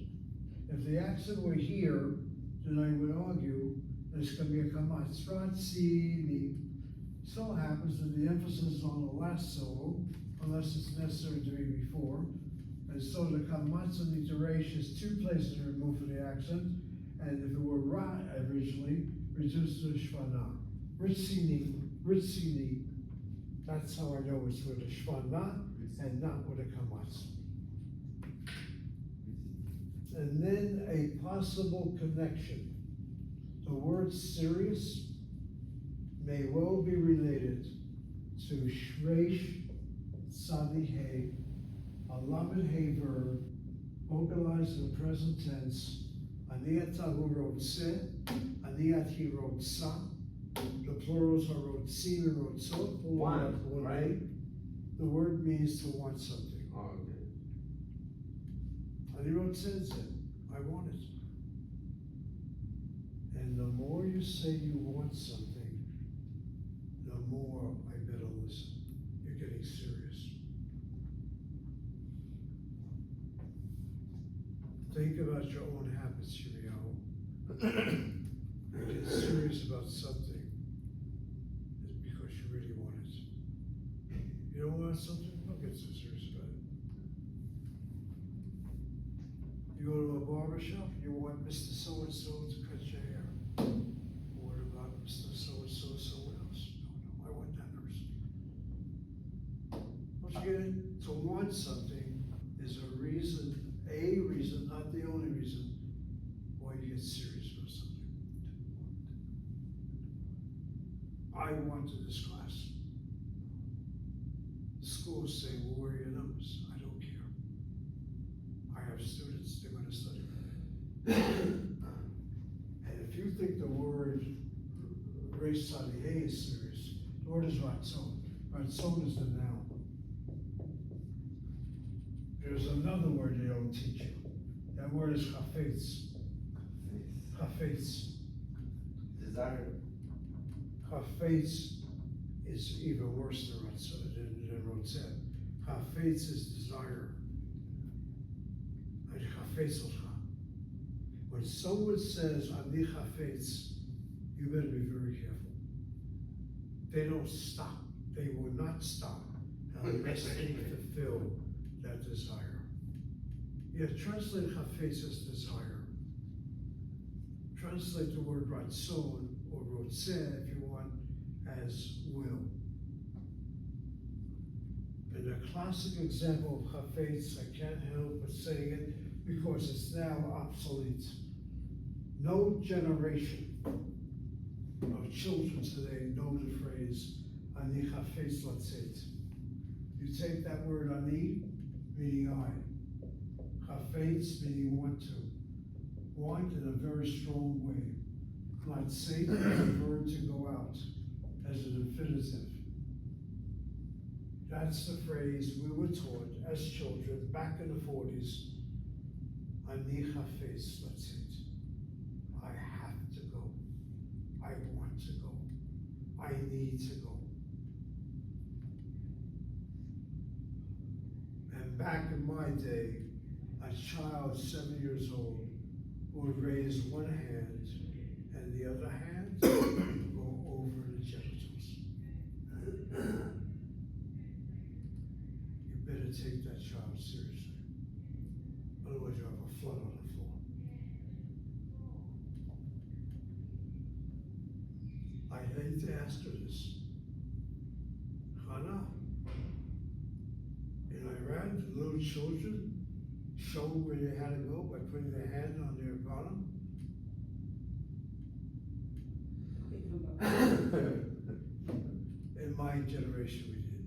If the accent were here, then I would argue this can be a kamatz. Ratzini. So happens that the emphasis is on the last syllable, unless it's necessary to be before. And so the kamatz and the teresh is two places removed from the accent. And if it were ra originally, reduced to shvana. Ritzini. That's how I know it's with a shvana and not with a kamatz. And then a possible connection. The word serious may well be related to shreish tzadihei, a lamed hey verb, vocalized in the present tense. Aniyatahu rotzeh, aniyati rotza. The plurals are rotzim and rotzot. Want, right? The word means to want something. Oh, okay. And he wrote says it, I want it. And the more you say you want something, the more I better listen. You're getting serious. Think about your own habits, Yuriao. You get serious about something, it's because you really want it. You don't want something, don't get so serious about it. You go to a barber shop, you want Mr. So-and-so to cut your hair. What about Mr. So-and-so, someone else? No, I want that person. Don't you get it? To want something is a reason, not the only reason, why you get serious about something. I wanted this class. Schools say, well, where are your numbers? I don't care. I have students, they're gonna study. And if you think the word race salihé is serious, the word is ratzon. Ratzon is the noun. There's another word they don't teach you. That word is chafetz. Chafetz. Desire. Chafetz is even worse than rotzeh. Chafetz is desire. And chafetz olcha. When someone says, ani chafetz, you better be very careful. They don't stop. They will not stop unless they fulfill that desire. Yeah, translate chafetz as desire. Translate the word ratzon or rotzeh, if you want, as will. And a classic example of chafetz, I can't help but saying it because it's now obsolete. No generation of children today know the phrase, ani chafetz latzet. You take that word ani, meaning I. Chafetz, meaning want to. Want in a very strong way. Latzet is a verb to go out as an infinitive. That's the phrase we were taught as children back in the 40s. Ani chafetz latzet. I have to go. I want to go. I need to go. And back in my day, a child 7 years old would raise one hand and the other hand would go over the genitals. You better take that child seriously. Otherwise you have a flood on the floor. I hate to ask her this. Hannah, in Iran, the little children show where they had to go by putting their hand on their bottom. In my generation, we did.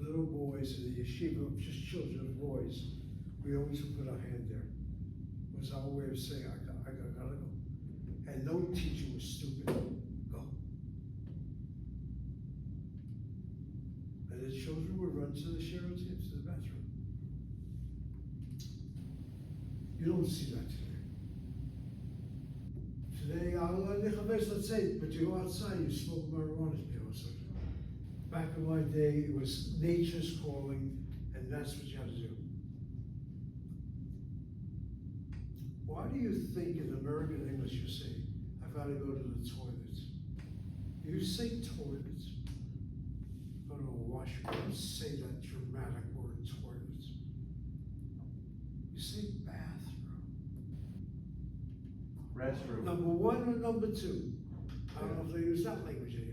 Little boys in the yeshiva, just children, boys, we always would put our hand there. It was our way of saying, I gotta go. And no teacher was stupid. Go. And the children would run to the shower to the bathroom. You don't see that today. Today, let's say, but you go outside, you smoke marijuana. Back in my day, it was nature's calling, and that's what you had to do. Why do you think in American English you say, I've got to go to the toilet? You say toilet, go to a washroom. You don't say that dramatic word, toilet. You say bathroom. Restroom. Number one or number two? I don't know if they use that language anymore.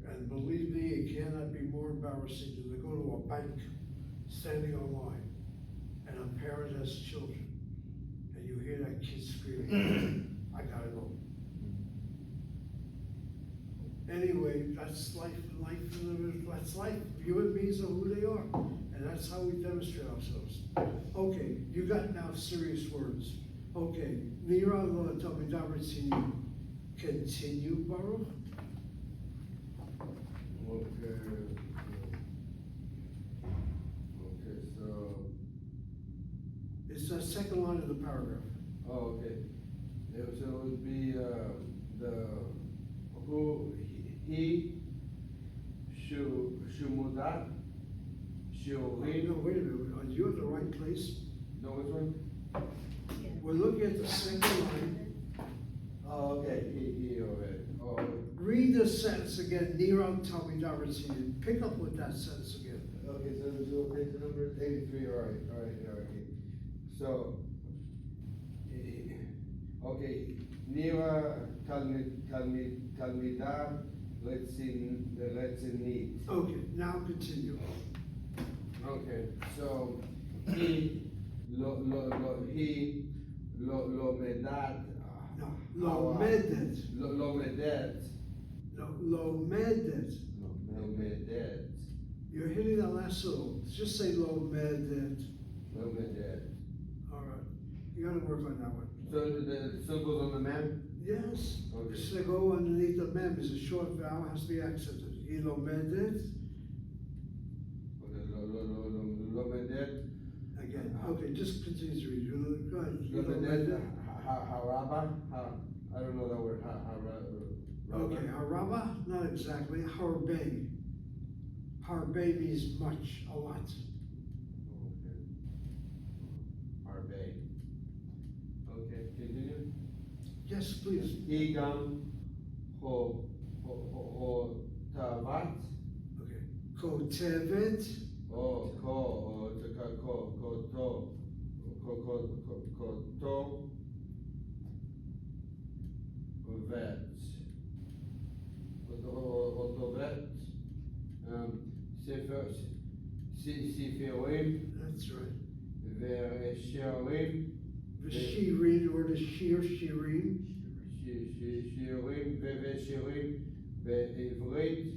And believe me, it cannot be more embarrassing than to go to a bank, standing in line, and a parent has children, and you hear that kid screaming, I gotta go. Anyway, that's life, that's life. Human beings are who they are, and that's how we demonstrate ourselves. Okay, you got now serious words. Okay, Nira continue, Baruch. Okay. paragraph. Oh, okay. So it would be, the, who, he, shumudat, No, shiurim, wait a minute, are you in the right place? no, which one? We're looking at the second line. Oh, okay, he, already, oh, Read the sentence again, Niram Talmidarazin. Pick up with that sentence again. okay, so page number 83, all right. So, okay, Nira Talmidar, let's need. Okay, now continue. Okay, so, he, lo medat. No, Lomedet. Lo medet. No, Lomedet. Lo medet. You're hitting that last syllable. Just say Lomedet. Lo medet. All right, you gotta work on that one. So the syllables on the mem? Yes, Okay. just to go underneath the mem is a short vowel, has to be accented. Lomedet. Okay, lo medet. Again, okay, just continue to read. Go ahead. Lo medet, haraba, I don't know that word, Okay, haraba, not exactly, harbe. Harbe means much, a lot. Okay. Arbe. Okay, continue. Yes, please. Igam, tavat, Okay. Kotevet, koto, vet. Otovet, Sifirim, that's right. Vereshirim, Shirim, the word is shir, shirim. Shirim, Veveshirim, Ve'ivrit,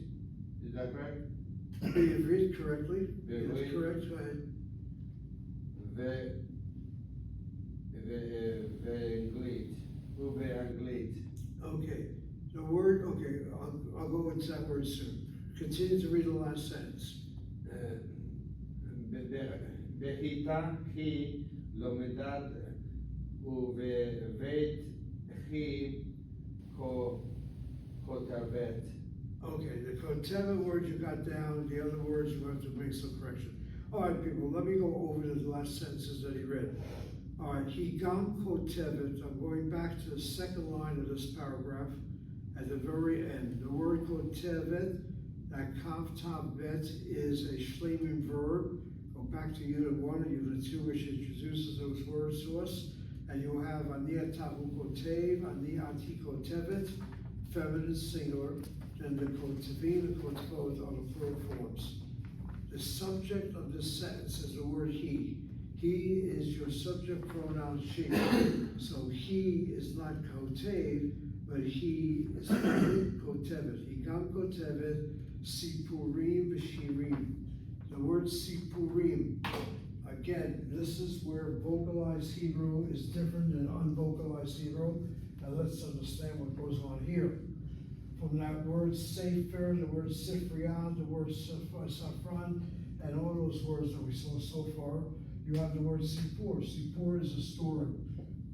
is that correct? You read correctly. Very That's good. correct, go ahead. Ve'anglit, Uve'anglit. Okay, the word, okay, I'll go into that word soon. Continue to read the last sentence. Behita, he, lomedad, uve'vet, he, kotavet. Okay, the Koteva word you got down, the other words you have to make some correction. All right, people, let me go over the last sentences that he read. All right, Higam Kotevet, I'm going back to the second line of this paragraph at the very end. The word Kotevet, that Kav Tav Bet is a Shleiman verb. Go back to Unit 1 and Unit 2, which introduces those words to us. And you have Ani Atavu Kotev, Ani Ati Kotevet, feminine singular, and the Kotevim and Kotvot are the plural forms. The subject of this sentence is the word he. He is your subject pronoun she. So he is not Kotev, but he is Kotevet. Higam Kotevet, Sipurim v'Shirim. The word Sipurim, again, this is where vocalized Hebrew is different than unvocalized Hebrew. Now let's understand what goes on here. From that word Sefer, the word Sifriyan, the word Safran, and all those words that we saw so far, you have the word Sipur. Sipur is a story,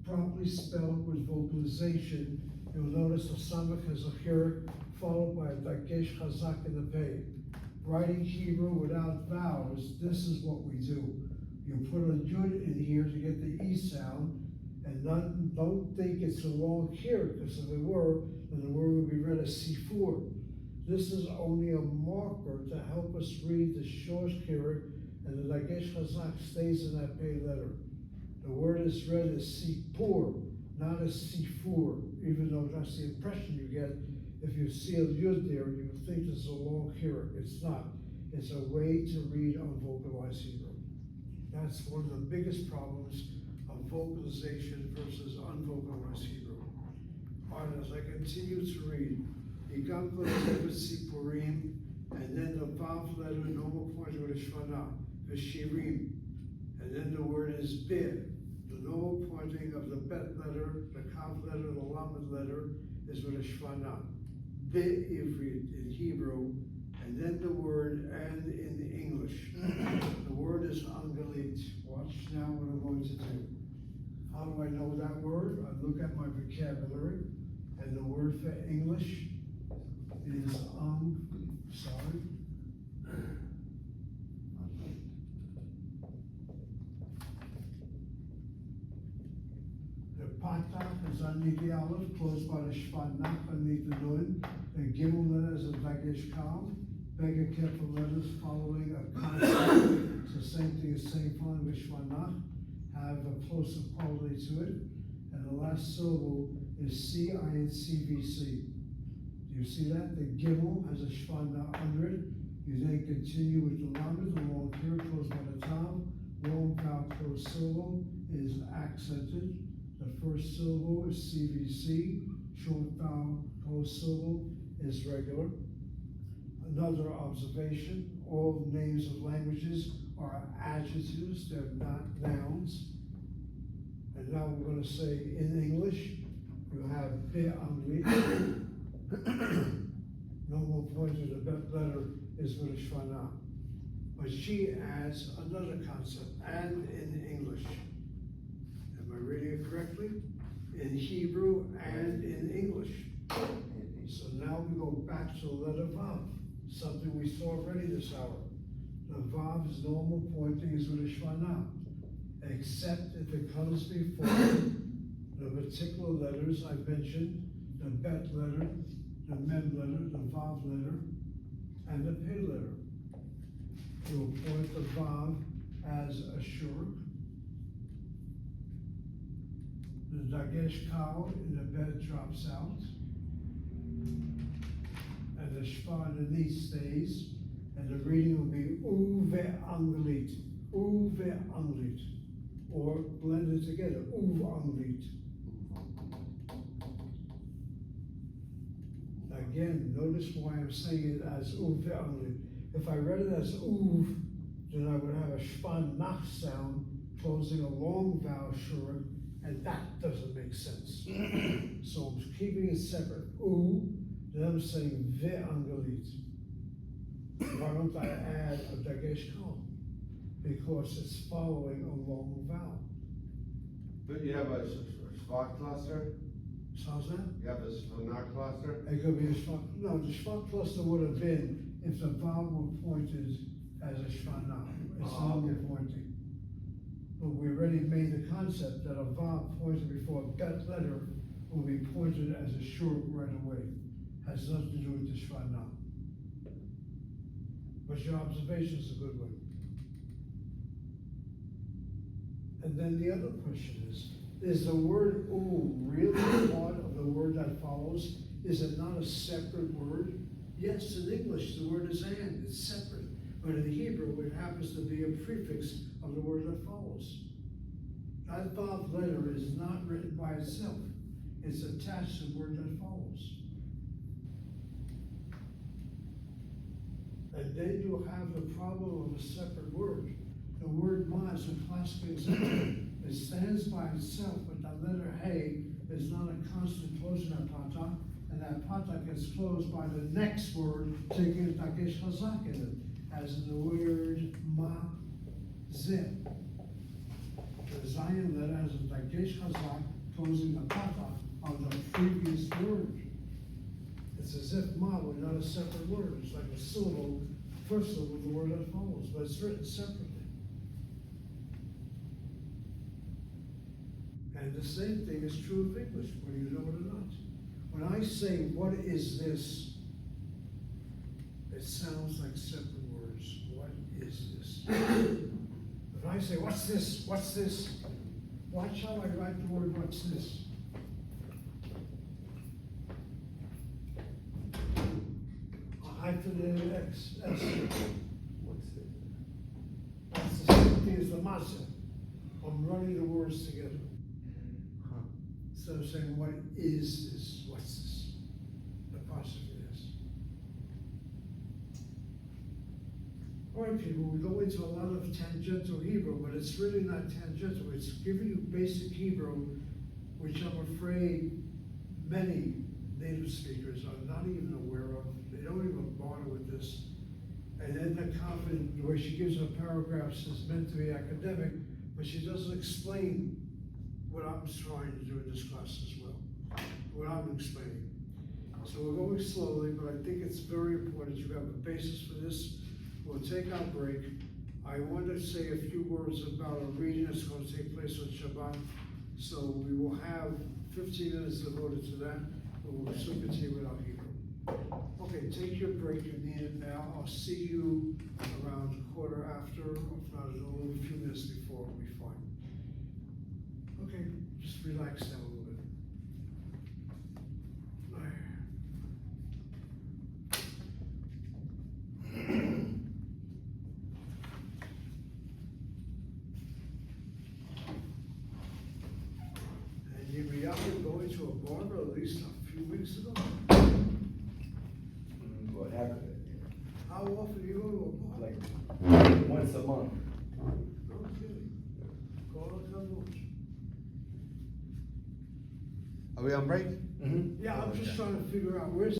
properly spelled with vocalization. You'll notice the samach has a here, followed by a dagesh chazak in the pay. Writing Hebrew without vowels, this is what we do. You put a yud in here to get the E sound, and don't think it's a long here, because if it were, then the word would be read as sifur. This is only a marker to help us read the shorsh kirik, and the dagesh chazak stays in that pay letter. The word is read as sipur, not as sifur, even though that's the impression you get. If you see a yud there, you would think this is a long kirik. It's not. It's a way to read unvocalized Hebrew. That's one of the biggest problems of vocalization versus unvocalized Hebrew. All right, as I continue to read, Higam Kotevet Sipurim, and then the vav letter, normal point with a shvana, v'shirim, and then the word is be, the normal pointing of the bet letter, the kav letter, the lamed letter, is with a shvana. Be ivrit in Hebrew, and then the word and in English. The word is angalit. Watch now what I'm going to do. vocabulary, and the word for English is sorry. The patach is underneath the aleph, closed by the shvanach underneath the nun. The gimel letters of dagesh kal. Bega careful letters following a consonant. It's the same thing as saying following with shvanach. Have a closer quality to it. And the last syllable is C-I-N-C-V-C. Do you see that? The gimel has a shvanach under it. You then continue with the lamed, the long period closed by the tav. Long vowel closed syllable is accented. The first syllable is CVC, short vowel closed syllable is regular. Another observation, all names of languages are adjectives, they're not nouns. And now we're going to say in English, you have be'anglit. Normal point of the bet letter is with a shvanah. But she adds another concept, and in English. Am I reading it correctly? In Hebrew and in English. So now we go back to the letter Vav, something we saw already this hour. The Vav's normal pointing is with a shvanah, except if it comes before the particular letters I mentioned, the bet letter, the mem letter, the Vav letter, and the Pe letter. We'll point the Vav as a shurk. The dagesh kal in the bet drops out. And the shva underneath stays. And the reading will be uve anglit, or blended together, anglit. Again, notice why I'm saying it as uve anglit. If I read it as uv, then I would have a shvanach sound closing a long vowel shurk, and that doesn't make sense. So I'm keeping it separate. Then I'm saying ve'angalit. Why don't I add a dagesh kal? Because it's following a long vowel. But you have a shvach cluster? Sounds that? You have a shvanach cluster? It could be a shvach. No, the shvach cluster would have been if the vowel were pointed as a shvanach. It's normal pointing. But we already made the concept that a vowel pointed before a bet letter will be pointed as a short right away. Has nothing to do with the shvanach. But your observation is a good one. And then the other question is the word really part of the word that follows? Is it not a separate word? Yes, in English, the word is and, it's separate. But in Hebrew, it happens to be a prefix of the word that follows. That Vav letter is not written by itself. It's attached to the word that follows. And then you have the problem of a separate word. The word ma is a classic example. It stands by itself, but that letter hey is not a constant closing that patach, and that patach gets closed by the next word, taking a dagesh chazak in it, as in the word ma zeh. The Zion letter has a dagesh chazak closing the patach on the previous word. It's as if ma were not a separate word. It's like a syllable, first syllable of the word that follows, but it's written separately. And the same thing is true of English, whether you know it or not. When I say, what is this? It sounds like separate words. What is this? If I say, what's this? What's this? Watch how I write the word, what's this? Hyphenated X. What's it? That's the same thing as the masa. I'm running the words together. Instead of saying, what is this? What's this? The apostrophe is. All right, people, we go into a lot of tangential Hebrew, but it's really not tangential. It's giving you basic Hebrew, which I'm afraid many native speakers are not even aware of. They don't even bother with this. And then the confident, the way she gives her paragraphs is meant to be academic, but she doesn't explain what I'm trying to do in this class as well. what I'm explaining. So we're going slowly, but I think it's very important you have a basis for this. We'll take our break. I want to say a few words about a reading that's going to take place on Shabbat. So we will have 15 minutes devoted to that, but we'll still continue with our Hebrew. Okay, take your break, you need it now. I'll see you around quarter after, or if not, a few minutes before, we'll be fine. Okay, just relax now a little bit. And you be out there going to a barber at least a few weeks ago? What happened? How often do you go to a barber? Like, once a month. No kidding. Go on, come on. Are we on break? Mm-hmm. Yeah, I'm just trying to figure out where's